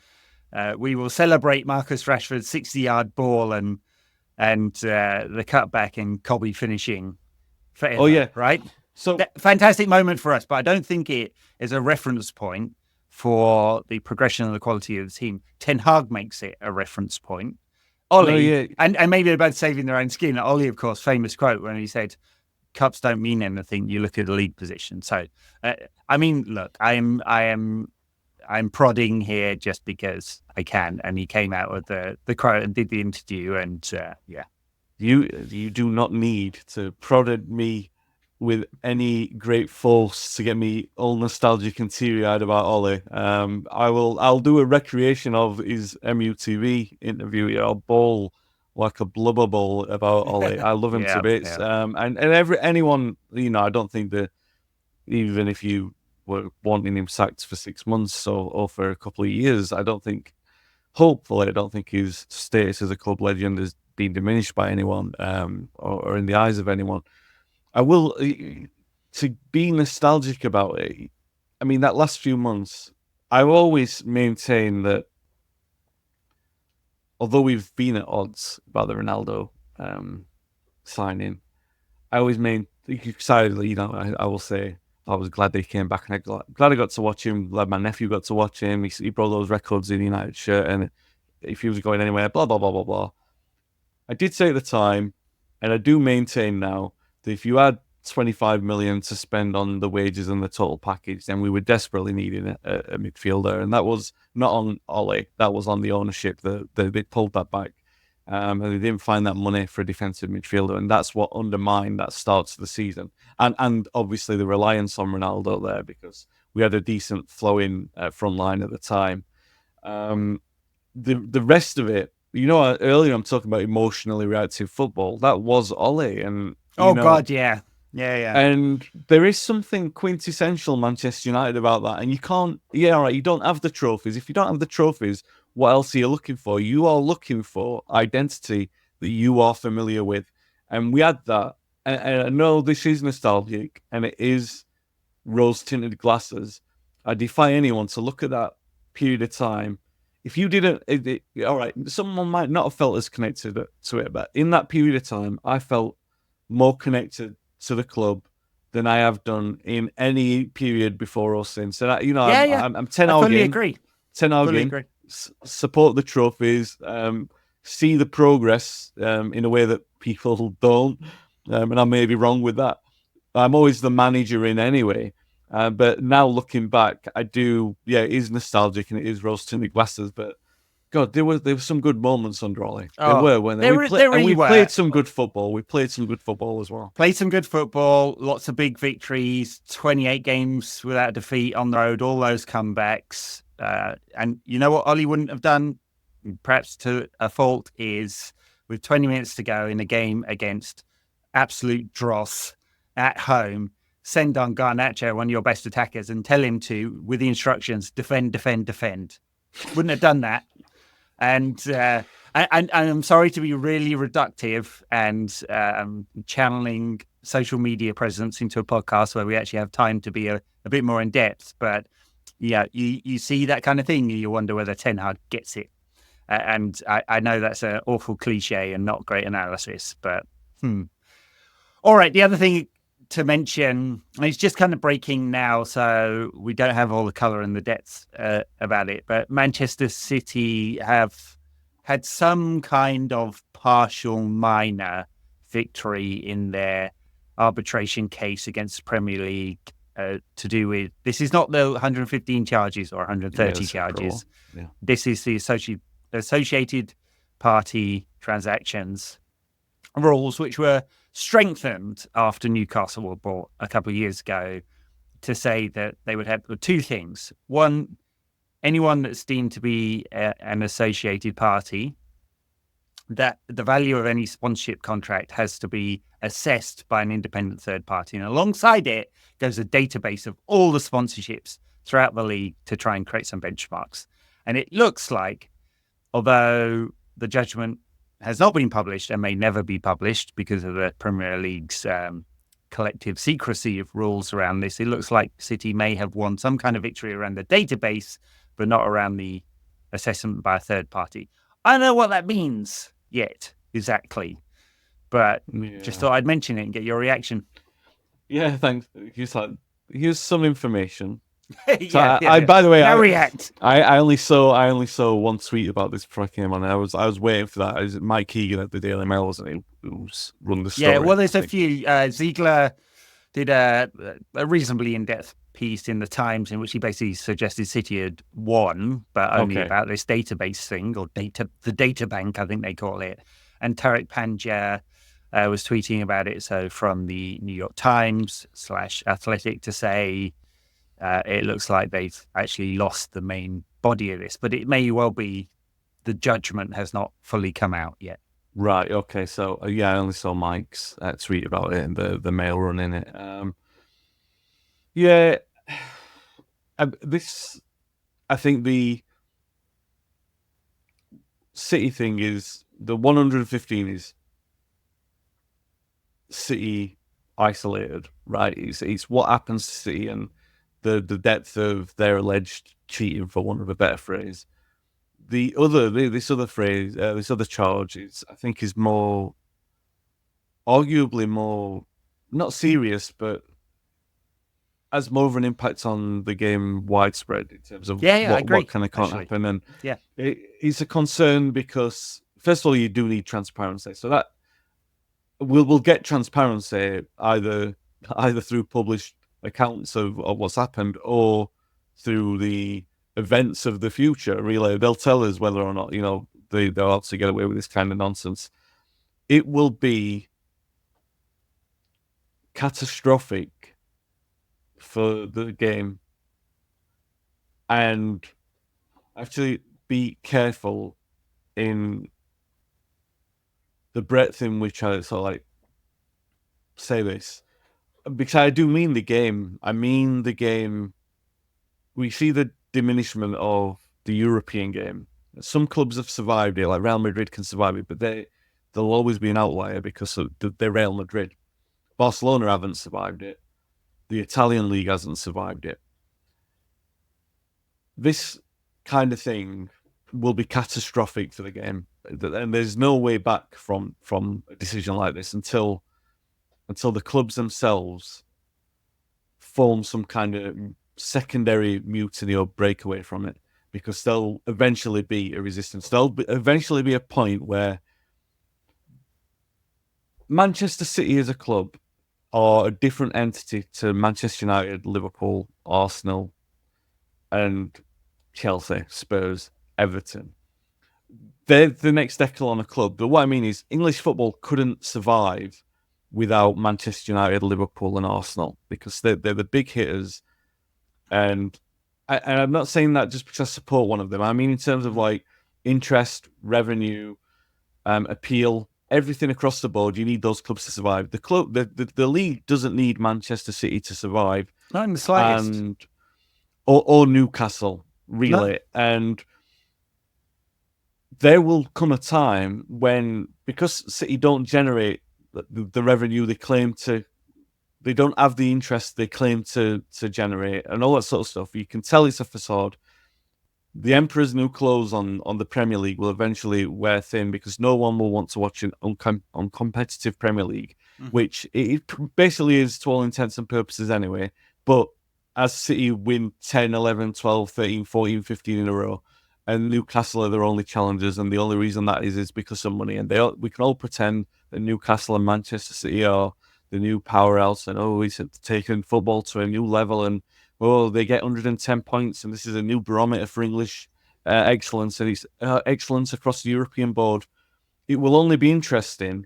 we will celebrate Marcus Rashford's 60-yard ball and the cutback and Colby finishing forever. Oh yeah, right. So fantastic moment for us, but I don't think it is a reference point for the progression and the quality of the team. Ten Hag makes it a reference point. Ole, and maybe they're both saving their own skin. Ole, of course, famous quote when he said, "Cups don't mean anything. You look at the league position." So, I mean, look, I'm prodding here just because I can. And he came out with the quote and did the interview, and you do not need to prod at me with any great force to get me all nostalgic and teary-eyed about Ole. I'll do a recreation of his MUTV interview. I'll bawl like a blubber ball about Ole. I love him to bits. Yeah. And anyone, I don't think that even if you were wanting him sacked for 6 months or for a couple of years, hopefully, I don't think his status as a club legend has been diminished by anyone or in the eyes of anyone. I will, to be nostalgic about it, I mean, that last few months, I've always maintained that although we've been at odds about the Ronaldo signing, I always excitedly, I will say, I was glad they came back, and glad I got to watch him. Glad my nephew got to watch him. He brought those records in the United shirt, and if he was going anywhere, blah, blah, blah, blah, blah. I did say at the time, and I do maintain now, that if you had 25 million to spend on the wages and the total package, then we were desperately needing a midfielder. And that was not on Ole, that was on the ownership. They pulled that back. And they didn't find that money for a defensive midfielder. And that's what undermined that start to the season. And obviously the reliance on Ronaldo there, because we had a decent flowing front line at the time. The rest of it, earlier I'm talking about emotionally reactive football. That was Ole. And God, yeah. Yeah. And there is something quintessential Manchester United about that. And you can't, all right, you don't have the trophies. If you don't have the trophies, what else are you looking for? You are looking for identity that you are familiar with. And we had that. And I know this is nostalgic and it is rose-tinted glasses. I defy anyone to look at that period of time. If you didn't, all right, someone might not have felt as connected to it, but in that period of time, I felt more connected to the club than I have done in any period before or since. And I'm 10 I hour fully game, agree. 10 hour Fully game, agree. support the trophies, see the progress in a way that people don't. And I may be wrong with that. I'm always the manager in anyway. But now looking back, I do, it is nostalgic and it is rose-tinted glasses. But God, there were some good moments under Ole. There were, weren't there? We played some good football. We played some good football as well. Played some good football, lots of big victories, 28 games without defeat on the road, all those comebacks. And you know what Ole wouldn't have done, perhaps to a fault, is with 20 minutes to go in a game against absolute dross at home, send on Garnacho, one of your best attackers, and tell him to, with the instructions, defend. Wouldn't have done that. And I'm sorry to be really reductive and channeling social media presence into a podcast where we actually have time to be a bit more in depth. But yeah, you see that kind of thing, you wonder whether Ten Hag gets it. And I know that's an awful cliche and not great analysis, but All right, the other thing to mention, and it's just kind of breaking now, so we don't have all the colour and the depth about it, but Manchester City have had some kind of partial minor victory in their arbitration case against the Premier League to do with, this is not the 115 charges or 130 charges. Yeah. This is the associated party transactions rules, which were strengthened after Newcastle were bought a couple of years ago, to say that they would have two things. One, anyone that's deemed to be an associated party, that the value of any sponsorship contract has to be assessed by an independent third party. And alongside it goes a database of all the sponsorships throughout the league to try and create some benchmarks. And it looks like, although the judgment has not been published and may never be published because of the Premier League's collective secrecy of rules around this, it looks like City may have won some kind of victory around the database, but not around the assessment by a third party. I don't know what that means yet, exactly, but just thought I'd mention it and get your reaction. Yeah, thanks. Here's some information. So by the way, now react. I only saw one tweet about this before I came on. I was waiting for that. Is it Mike Keegan at the Daily Mail, wasn't he, who's run the story? Yeah, well, there's a few. Ziegler did a reasonably in-depth piece in the Times in which he basically suggested City had won, but only about this database thing, or the data bank, I think they call it. And Tarek Panja was tweeting about it. So from the New York Times / Athletic to say, it looks like they've actually lost the main body of this, but it may well be the judgment has not fully come out yet. Right. Okay. So I only saw Mike's tweet about it and the Mail running it. I think the City thing is the 115 is City isolated, right? It's what happens to City and the depth of their alleged cheating, for want of a better phrase. This other charge is, I think, is arguably more not serious, but has more of an impact on the game widespread in terms of what kind of can't happen. And it's a concern because, first of all, you do need transparency. So that we'll get transparency either through published accounts of what's happened or through the events of the future. Really, they'll tell us whether or not they'll have to get away with this kind of nonsense. It will be catastrophic for the game, and actually be careful in the breadth in which I sort of say this. because I do mean the game. I mean the game. We see the diminishment of the European game. Some clubs have survived it, like Real Madrid can survive it, but they'll always be an outlier because they're Real Madrid. Barcelona haven't survived it. The Italian league hasn't survived it. This kind of thing will be catastrophic for the game, and there's no way back from a decision like this until the clubs themselves form some kind of secondary mutiny or breakaway from it, because there'll eventually be a resistance. There'll eventually be a point where Manchester City as a club are a different entity to Manchester United, Liverpool, Arsenal, and Chelsea, Spurs, Everton. They're the next echelon of club. But what I mean is English football couldn't survive without Manchester United, Liverpool, and Arsenal, because they're the big hitters. And I'm not saying that just because I support one of them. I mean in terms of like interest, revenue, appeal, everything across the board. You need those clubs to survive. The league doesn't need Manchester City to survive. Not in the slightest. Or Newcastle, really. No. And there will come a time when, because City don't generate the revenue they claim to, they don't have the interest they claim to generate, and all that sort of stuff. You can tell it's a facade. The Emperor's new clothes on the Premier League will eventually wear thin, because no one will want to watch it on competitive Premier League, which it basically is to all intents and purposes anyway. But as City win 10, 11, 12, 13, 14, 15 in a row, and Newcastle are their only challengers, and the only reason that is because of money. And we can all pretend that Newcastle and Manchester City are the new powerhouse, and he's taken football to a new level, and they get 110 points, and this is a new barometer for English excellence, and it's excellence across the European board. It will only be interesting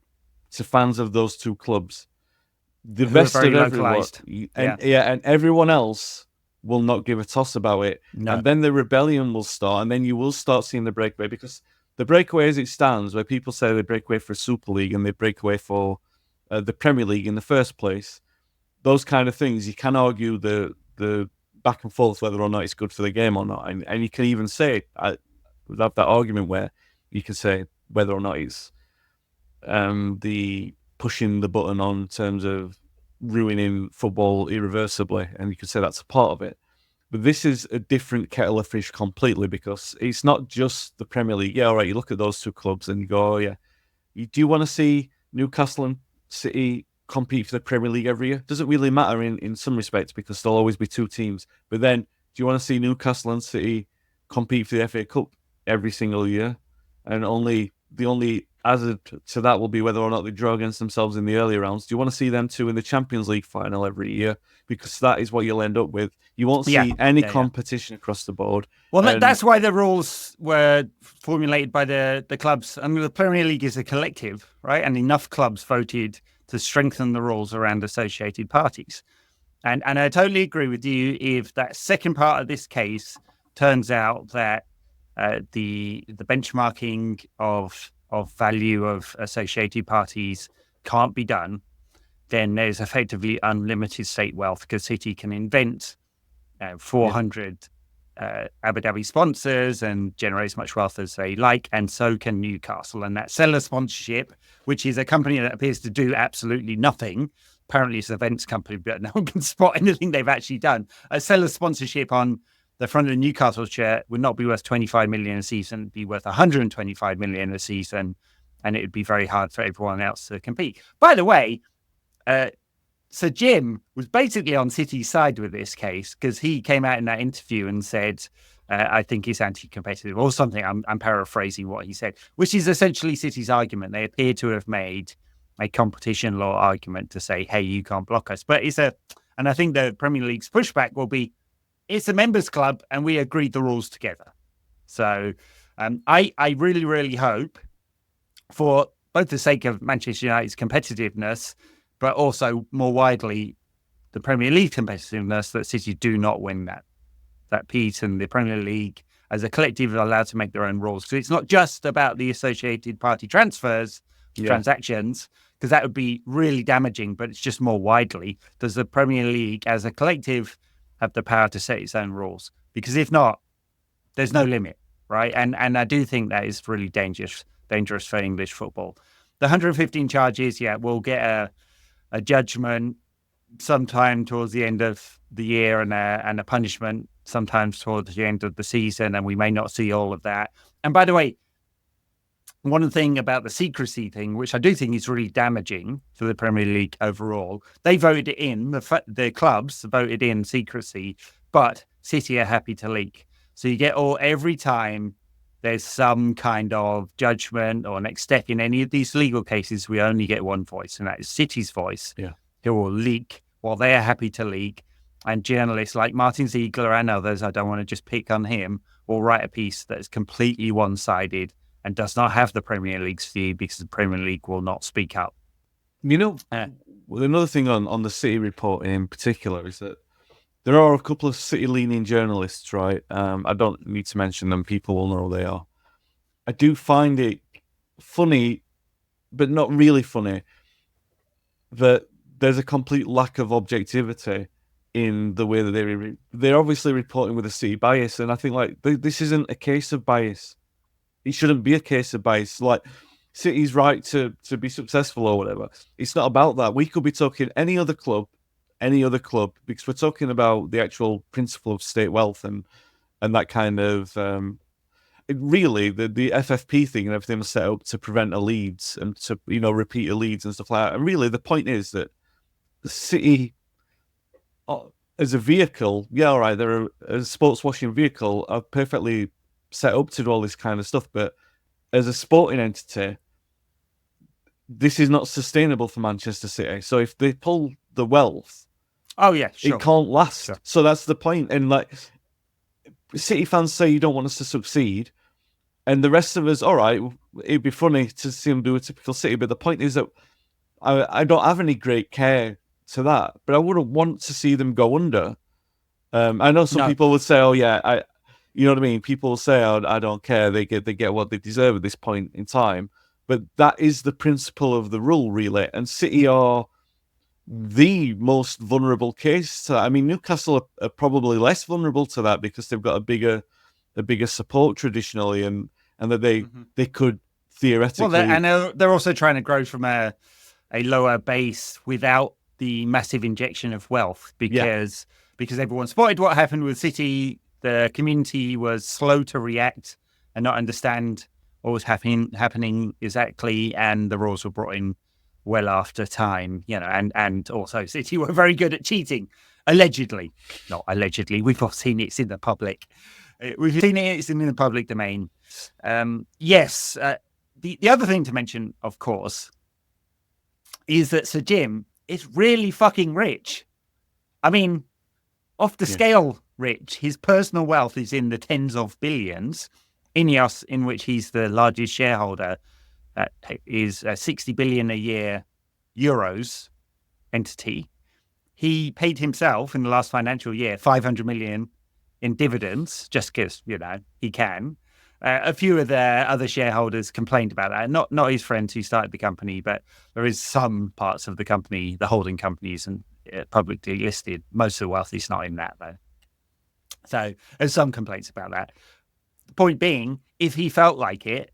to fans of those two clubs. The rest of everyone, and everyone else will not give a toss about it. No. And then the rebellion will start, and then you will start seeing the breakaway, because the breakaway as it stands, where people say they break away for a Super League and they break away for the Premier League in the first place, those kind of things, you can argue the back and forth whether or not it's good for the game or not. And you can even say, have that argument where you can say whether or not it's the pushing the button on terms of ruining football irreversibly, and you could say that's a part of it. But this is a different kettle of fish completely, because it's not just the Premier League. Yeah, all right, you look at those two clubs and you go, oh yeah, do you want to see Newcastle and City compete for the Premier League every year? Doesn't really matter in some respects, because there'll always be two teams. But then, do you want to see Newcastle and City compete for the FA Cup every single year? And the only hazard to that will be whether or not they draw against themselves in the early rounds. Do you want to see them two in the Champions League final every year? Because that is what you'll end up with. You won't see any competition across the board. Well, that's why the rules were formulated by the clubs. I mean, the Premier League is a collective, right? And enough clubs voted to strengthen the rules around associated parties. And I totally agree with you. If that second part of this case turns out that the benchmarking of value of associated parties can't be done, then there's effectively unlimited state wealth, because City can invent 400 Abu Dhabi sponsors and generate as much wealth as they like, and so can Newcastle. And that seller sponsorship, which is a company that appears to do absolutely nothing. Apparently it's an events company, but no one can spot anything they've actually done. A seller sponsorship on the front of the Newcastle shirt would not be worth 25 million a season, it'd be worth 125 million a season, and it would be very hard for everyone else to compete. By the way, Sir Jim was basically on City's side with this case, because he came out in that interview and said, I think it's anti-competitive or something. I'm paraphrasing what he said, which is essentially City's argument. They appear to have made a competition law argument to say, hey, you can't block us. But and I think the Premier League's pushback will be, it's a members club and we agreed the rules together. So I really, really hope, for both the sake of Manchester United's competitiveness, but also more widely the Premier League competitiveness, that City do not win that piece, and the Premier League as a collective are allowed to make their own rules. So it's not just about the associated party transfers, transactions, because that would be really damaging, but it's just more widely. Does the Premier League as a collective have the power to set its own rules? Because if not, there's no limit, right? And I do think that is really dangerous for English football. The 115 charges, we'll get a judgment sometime towards the end of the year and a punishment sometimes towards the end of the season, and we may not see all of that. And by the way, one thing about the secrecy thing, which I do think is really damaging for the Premier League overall, they voted it in, the clubs voted in secrecy, but City are happy to leak. So you get every time there's some kind of judgment or next step in any of these legal cases, we only get one voice, and that is City's voice, who will leak while they are happy to leak. And journalists like Martin Ziegler and others, I don't want to just pick on him, will write a piece that is completely one-sided and does not have the Premier League's view because the Premier League will not speak up. Another thing on the City report in particular is that there are a couple of City-leaning journalists, right? I don't need to mention them. People will know who they are. I do find it funny, but not really funny, that there's a complete lack of objectivity in the way that they're obviously reporting with a City bias, and I think this isn't a case of bias. It shouldn't be a case of bias. Like, City's right to be successful or whatever. It's not about that. We could be talking any other club, because we're talking about the actual principle of state wealth and that kind of really the FFP thing and everything was set up to prevent elites and to repeat elites and stuff like that. And really, the point is that the City, as a vehicle, all right, they're a sports washing vehicle, are perfectly set up to do all this kind of stuff, but as a sporting entity, this is not sustainable for Manchester City. So if they pull the wealth, it can't last. Sure. So that's the point. And City fans say you don't want us to succeed, and the rest of us, all right, it'd be funny to see them do a typical City, but the point is that I don't have any great care to that, but I wouldn't want to see them go under. I know some people would say, you know what I mean? People will say, I don't care. They get what they deserve at this point in time. But that is the principle of the rule, really. And City are the most vulnerable case to that. I mean, Newcastle are probably less vulnerable to that because they've got a bigger support traditionally, and that they could theoretically. Well, and they're also trying to grow from a lower base without the massive injection of wealth because everyone spotted what happened with City. The community was slow to react and not understand what was happening exactly, and the rules were brought in well after time, and also City were very good at cheating, allegedly. Not allegedly, we've all seen it's in the public. It's in the public domain. The other thing to mention, of course, is that Sir Jim is really fucking rich. I mean, off the scale rich. His personal wealth is in the tens of billions. Ineos, in which he's the largest shareholder, is 60 billion a year euros entity. He paid himself in the last financial year 500 million in dividends, just because, he can. A few of the other shareholders complained about that. Not his friends who started the company, but there is some parts of the company, the holding companies, and publicly listed. Most of the wealth is not in that, though. So there's some complaints about that. The point being, if he felt like it,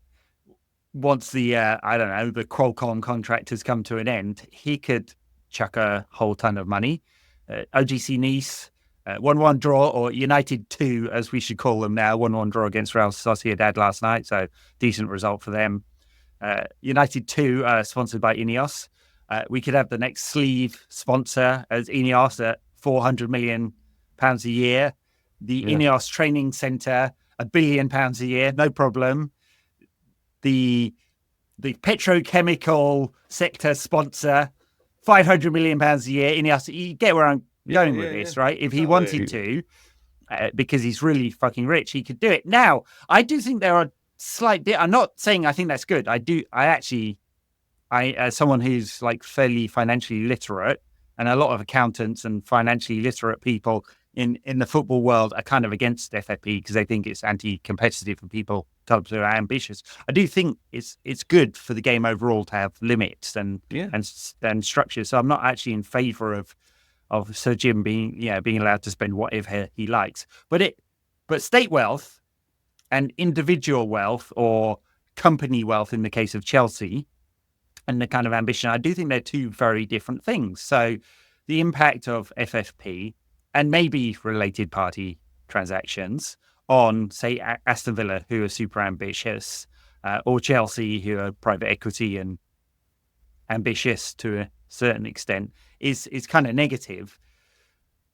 once the, the Qualcomm contract has come to an end, he could chuck a whole ton of money. OGC Nice, 1-1 draw, or United 2, as we should call them now, 1-1 draw against Real Sociedad last night, so decent result for them. United 2, sponsored by Ineos. We could have the next sleeve sponsor as Ineos at £400 million a year. The Ineos training centre, £1 billion a year, no problem. The petrochemical sector sponsor, £500 million a year. Ineos, you get where I'm going with this, right? If he wanted to, because he's really fucking rich, he could do it. Now, I do think there are I'm not saying I think that's good. As someone who's fairly financially literate, and a lot of accountants and financially literate people in the football world are kind of against FFP because they think it's anti-competitive and people clubs who are ambitious. I do think it's good for the game overall to have limits and structure. So I'm not actually in favour of Sir Jim being allowed to spend whatever he likes. But state wealth and individual wealth, or company wealth in the case of Chelsea, and the kind of ambition, I do think they're two very different things. So the impact of FFP and maybe related party transactions on, say, Aston Villa, who are super ambitious, or Chelsea, who are private equity and ambitious to a certain extent, is kind of negative.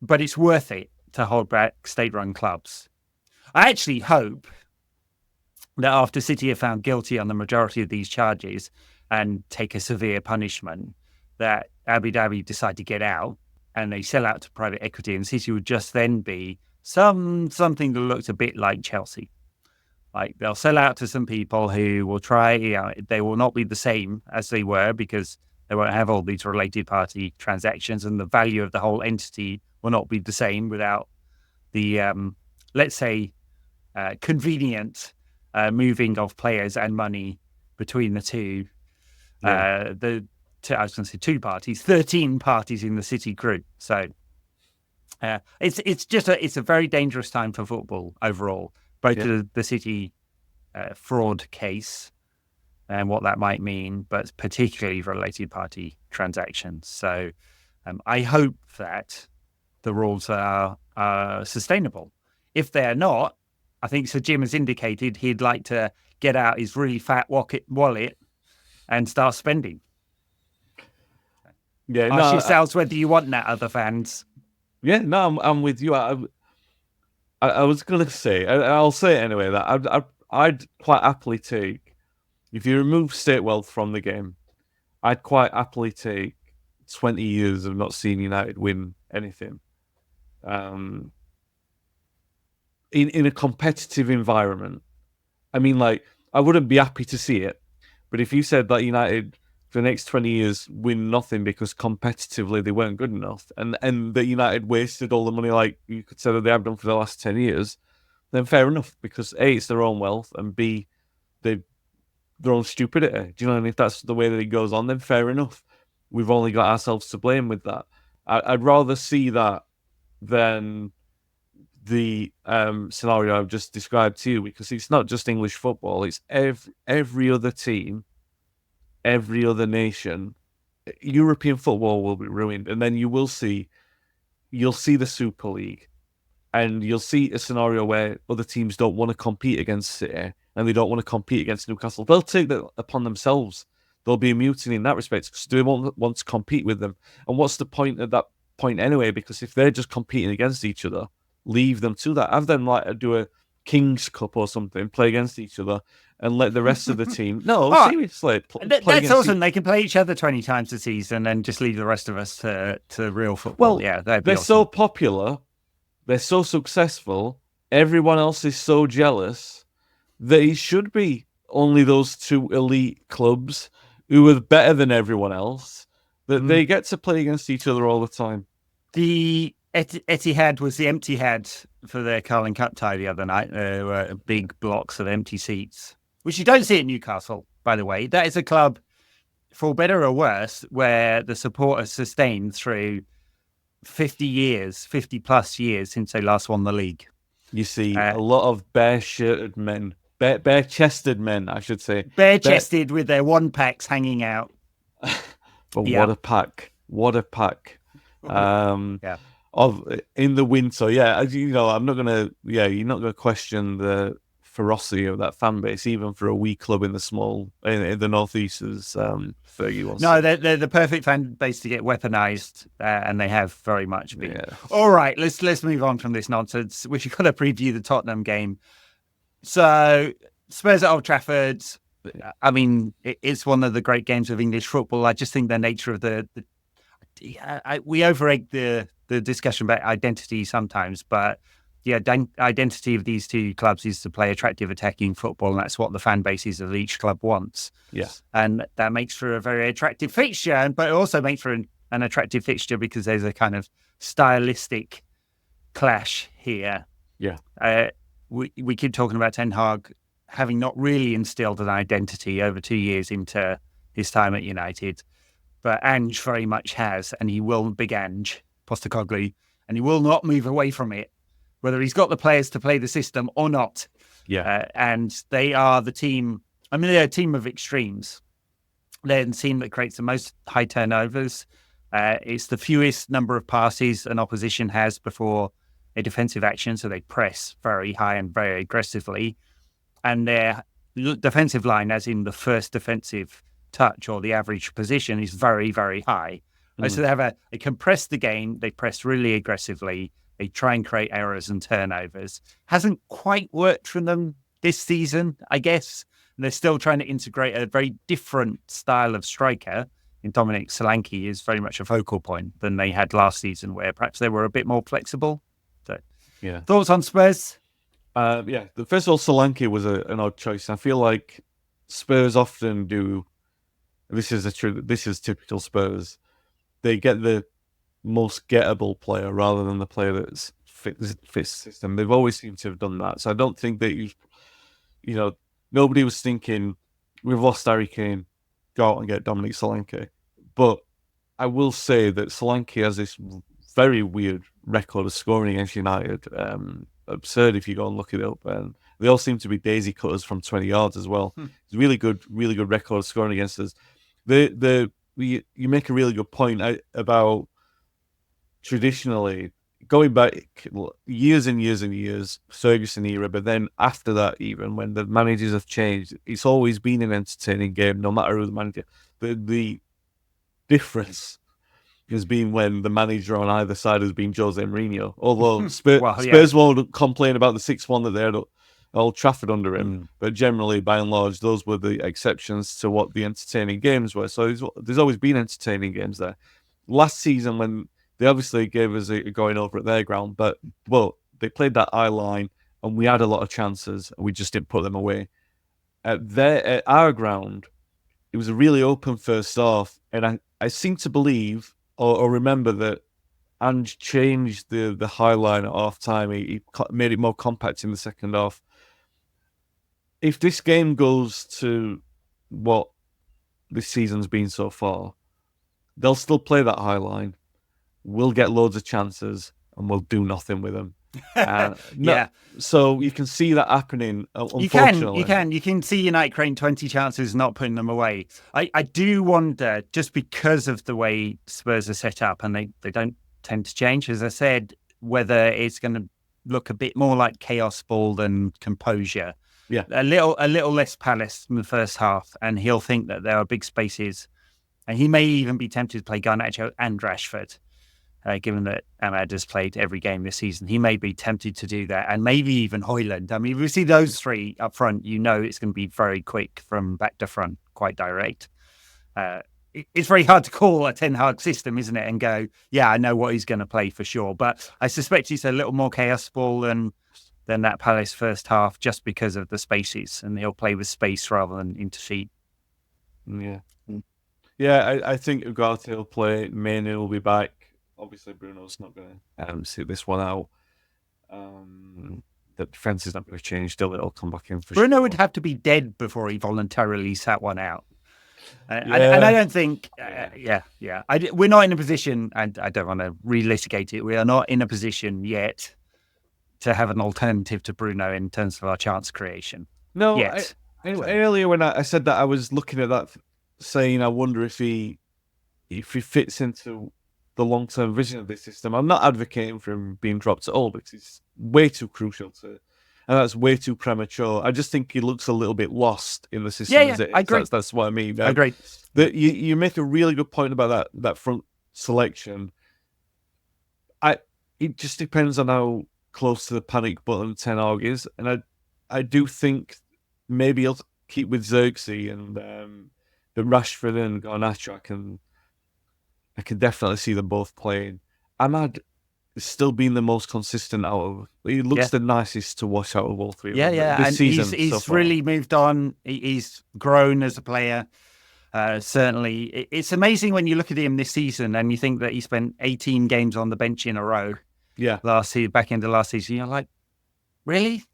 But it's worth it to hold back state-run clubs. I actually hope that after City are found guilty on the majority of these charges and take a severe punishment, that Abu Dhabi decide to get out and they sell out to private equity, and City would just then be something that looks a bit like Chelsea. Like, they'll sell out to some people who will try, they will not be the same as they were because they won't have all these related party transactions, and the value of the whole entity will not be the same without the, let's say, convenient moving of players and money between the two. I was going to say two parties, 13 parties in the City group. So it's a very dangerous time for football overall, both the City fraud case and what that might mean, but particularly related party transactions. So I hope that the rules are sustainable. If they're not, I think Sir Jim has indicated he'd like to get out his really fat wallet and start spending. Yeah, ask yourselves whether you want that, other fans. Yeah, no, I'm with you. I was going to say, I'll say it anyway, that I'd quite happily take, if you remove state wealth from the game, I'd quite happily take 20 years of not seeing United win anything. In a competitive environment. I mean, like, I wouldn't be happy to see it, but if you said that United for the next 20 years win nothing because competitively they weren't good enough, and that United wasted all the money like you could say that they have done for the last 10 years, then fair enough, because A, it's their own wealth, and B, their own stupidity. Do you know? And if that's the way that it goes on, then fair enough. We've only got ourselves to blame with that. I'd rather see that than the scenario I've just described to you, because it's not just English football, it's every other team, every other nation. European football will be ruined, and then you'll see the Super League, and you'll see a scenario where other teams don't want to compete against City and they don't want to compete against Newcastle. They'll take that upon themselves. There'll be a mutiny in that respect because they won't want to compete with them. And what's the point at that point anyway? Because if they're just competing against each other, leave them to that. Have them like do a King's Cup or something, play against each other, and let the rest of the team. No, seriously, that's awesome. They can play each other 20 times a season and just leave the rest of us to real football. Well, yeah, they're awesome. So popular, they're so successful. Everyone else is so jealous that it should be only those two elite clubs who are better than everyone else that they get to play against each other all the time. The Etihad was the empty head for their Carling Cup tie the other night. There were big blocks of empty seats, which you don't see at Newcastle, by the way. That is a club, for better or worse, where the support has sustained through 50 plus years since they last won the league. You see a lot of bare-shirted men, bare-chested men, I should say. Bare-chested with their one-packs hanging out. But what a pack. What a pack. Of in the winter, I'm not gonna. Yeah, you're not gonna question the ferocity of that fan base, even for a wee club in the northeast, as Fergie wants. No, they're the perfect fan base to get weaponized, and they have very much been. Yeah. All right, let's move on from this nonsense. We've got to preview the Tottenham game. So Spurs at Old Trafford. I mean, it's one of the great games of English football. I just think the nature of we overegg the discussion about identity sometimes, but the identity of these two clubs is to play attractive attacking football, and that's what the fan bases of each club wants. Yes. And that makes for a very attractive fixture, but it also makes for an attractive fixture because there's a kind of stylistic clash here. Yeah. We keep talking about Ten Hag having not really instilled an identity over 2 years into his time at United. But Ange very much has, and he will, big Ange, Postecoglou, and he will not move away from it, whether he's got the players to play the system or not. Yeah. And they are the team, I mean, they're a team of extremes. They're the team that creates the most high turnovers. It's the fewest number of passes an opposition has before a defensive action, so they press very high and very aggressively. And their defensive line, as in the first defensive touch or the average position, is very, very high. So they compress the game, they press really aggressively, they try and create errors and turnovers. Hasn't quite worked for them this season, I guess. And they're still trying to integrate a very different style of striker. In Dominic Solanke is very much a focal point than they had last season, where perhaps they were a bit more flexible. So, yeah. Thoughts on Spurs? First of all, Solanke was an odd choice. I feel like Spurs often do. This is typical Spurs. They get the most gettable player rather than the player that's fits the system. They've always seemed to have done that. So I don't think that nobody was thinking we've lost Harry Kane, go out and get Dominic Solanke. But I will say that Solanke has this very weird record of scoring against United. Absurd if you go and look it up. And they all seem to be daisy cutters from 20 yards as well. It's a really good record of scoring against us. You make a really good point about traditionally going back years and years and years, Ferguson era, but then after that, even when the managers have changed, it's always been an entertaining game, no matter who the manager. The difference has been when the manager on either side has been Jose Mourinho. Although Spurs won't complain about the 6-1 that they had at Old Trafford under him, but generally, by and large, those were the exceptions to what the entertaining games were. So there's always been entertaining games there. Last season, when they obviously gave us a going over at their ground, but they played that eye line, and we had a lot of chances, and we just didn't put them away. At our ground, it was a really open first half, and I seem to believe or remember that Ange changed the high line at half time. He made it more compact in the second half. If this game goes to what this season's been so far, they'll still play that high line. We'll get loads of chances and we'll do nothing with them. So you can see that happening, unfortunately. You can see United creating 20 chances, not putting them away. I do wonder, just because of the way Spurs are set up, and they don't tend to change, as I said, whether it's going to look a bit more like chaos ball than composure. Yeah, a little less Palace in the first half, and he'll think that there are big spaces, and he may even be tempted to play Garnacho and Rashford, given that Ahmad has played every game this season. He may be tempted to do that, and maybe even Højlund. I mean, if we see those three up front, it's going to be very quick from back to front, quite direct. It's very hard to call a Ten Hag system, isn't it? And go, I know what he's going to play for sure. But I suspect it's a little more chaos ball than that Palace first half, just because of the spaces, and he'll play with space rather than intercede. I think Ugarte will play. Mainu will be back. Obviously, Bruno's not going to sit this one out. The defence is not going to change. Still, it'll come back in for Bruno sure. would have to be dead before he voluntarily sat one out. And I don't think, we're not in a position, and I don't want to relitigate it, we are not in a position yet to have an alternative to Bruno in terms of our chance creation. No, yet. Earlier when I said that, I was looking at that saying, I wonder if he fits into the long-term vision of this system. I'm not advocating for him being dropped at all, because it's way too crucial and that's way too premature. I just think he looks a little bit lost in the system as it is. I agree. That's what I mean. I agree. You make a really good point about that front selection. It just depends on how close to the panic button Ten Hag is, and I do think maybe he'll keep with Xerxes and the Rashford and Garnacho. I can definitely see them both playing. Ahmad is still being the most consistent out of. He looks the nicest to watch out of all three. This and season he's really moved on. He's grown as a player. Certainly, it's amazing when you look at him this season and you think that he spent 18 games on the bench in a row. Yeah, back into last season, you're like, really?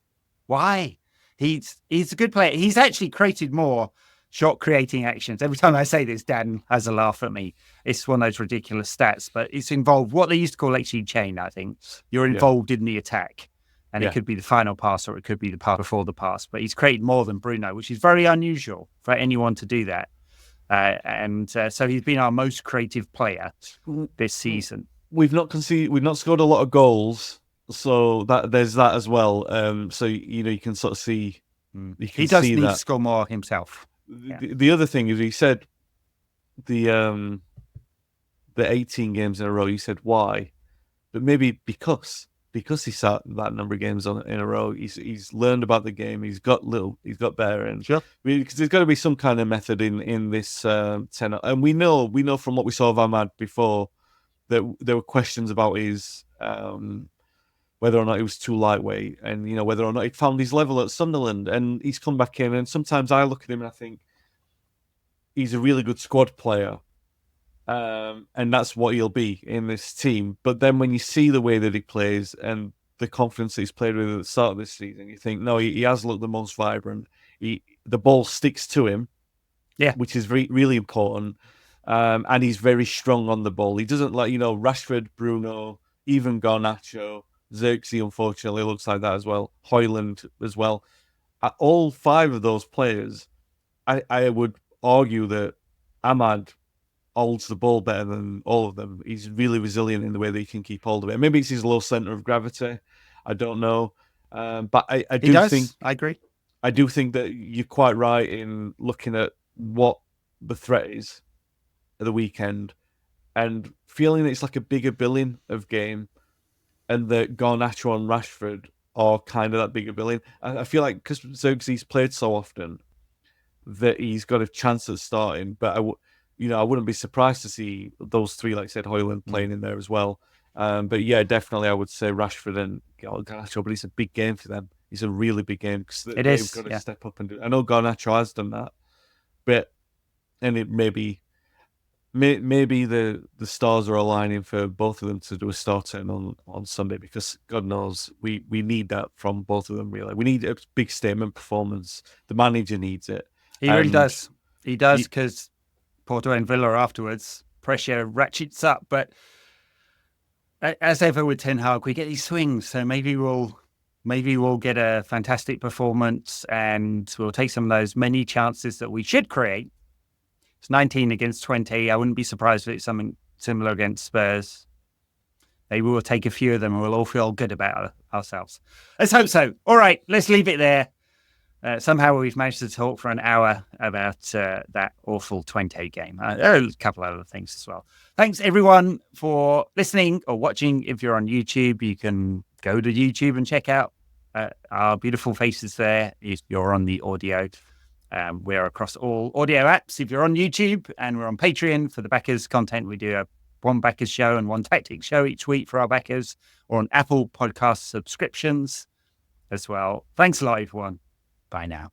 Why? He's a good player. He's actually created more shot creating actions. Every time I say this, Dan has a laugh at me. It's one of those ridiculous stats, but it's involved what they used to call XG chain, I think. You're involved in the attack. And it could be the final pass or it could be the pass before the pass. But he's created more than Bruno, which is very unusual for anyone to do that. So he's been our most creative player this season. We've not scored a lot of goals, so there's that as well. So you can sort of see. He does need to score more himself. The other thing is, he said the 18 games in a row. He said why, but maybe because he sat that number of games in a row, he's learned about the game. He's got better, and because there's got to be some kind of method in this tenor. And we know from what we saw of Ahmad before that there were questions about his whether or not he was too lightweight, and whether or not he'd found his level at Sunderland. And he's come back in, and sometimes I look at him and I think he's a really good squad player. And that's what he'll be in this team. But then when you see the way that he plays and the confidence that he's played with at the start of this season, you think, no, he has looked the most vibrant. The ball sticks to him, which is really important. And he's very strong on the ball. He doesn't Rashford, Bruno, even Garnacho, Xerxes, unfortunately, looks like that as well. Højlund as well. All five of those players, I would argue that Ahmad holds the ball better than all of them. He's really resilient in the way that he can keep hold of it. Maybe it's his low centre of gravity. I don't know. But I agree. I do think that you're quite right in looking at what the threat is at the weekend and feeling that it's like a bigger billing of game, and that Garnacho and Rashford are kind of that bigger billing. I feel like because Xerxes played so often that he's got a chance at starting, but I wouldn't be surprised to see those three, like I said, Højlund playing in there as well. But yeah, definitely I would say Rashford and Garnacho, but it's a big game for them. It's a really big game because they've got to step up and do it. I know Garnacho has done that, and it maybe the stars are aligning for both of them to do a start turn on Sunday, because God knows we need that from both of them, really. We need a big statement performance. The manager needs it. He really does. He does, because Porto and Villa afterwards, pressure ratchets up. But as ever with Ten Hag, we get these swings. So maybe we'll get a fantastic performance, and we'll take some of those many chances that we should create. It's 19 against 20. I wouldn't be surprised if it's something similar against Spurs. Maybe we'll take a few of them and we'll all feel good about ourselves. Let's hope so. All right, let's leave it there. Somehow we've managed to talk for an hour about that awful Twente game. There are a couple of other things as well. Thanks, everyone, for listening or watching. If you're on YouTube, you can go to YouTube and check out our beautiful faces there. If you're on the audio, we're across all audio apps. If you're on YouTube, and we're on Patreon for the backers content, we do one backers show and one tactics show each week for our backers, or on Apple Podcast subscriptions as well. Thanks a lot, everyone. Bye now.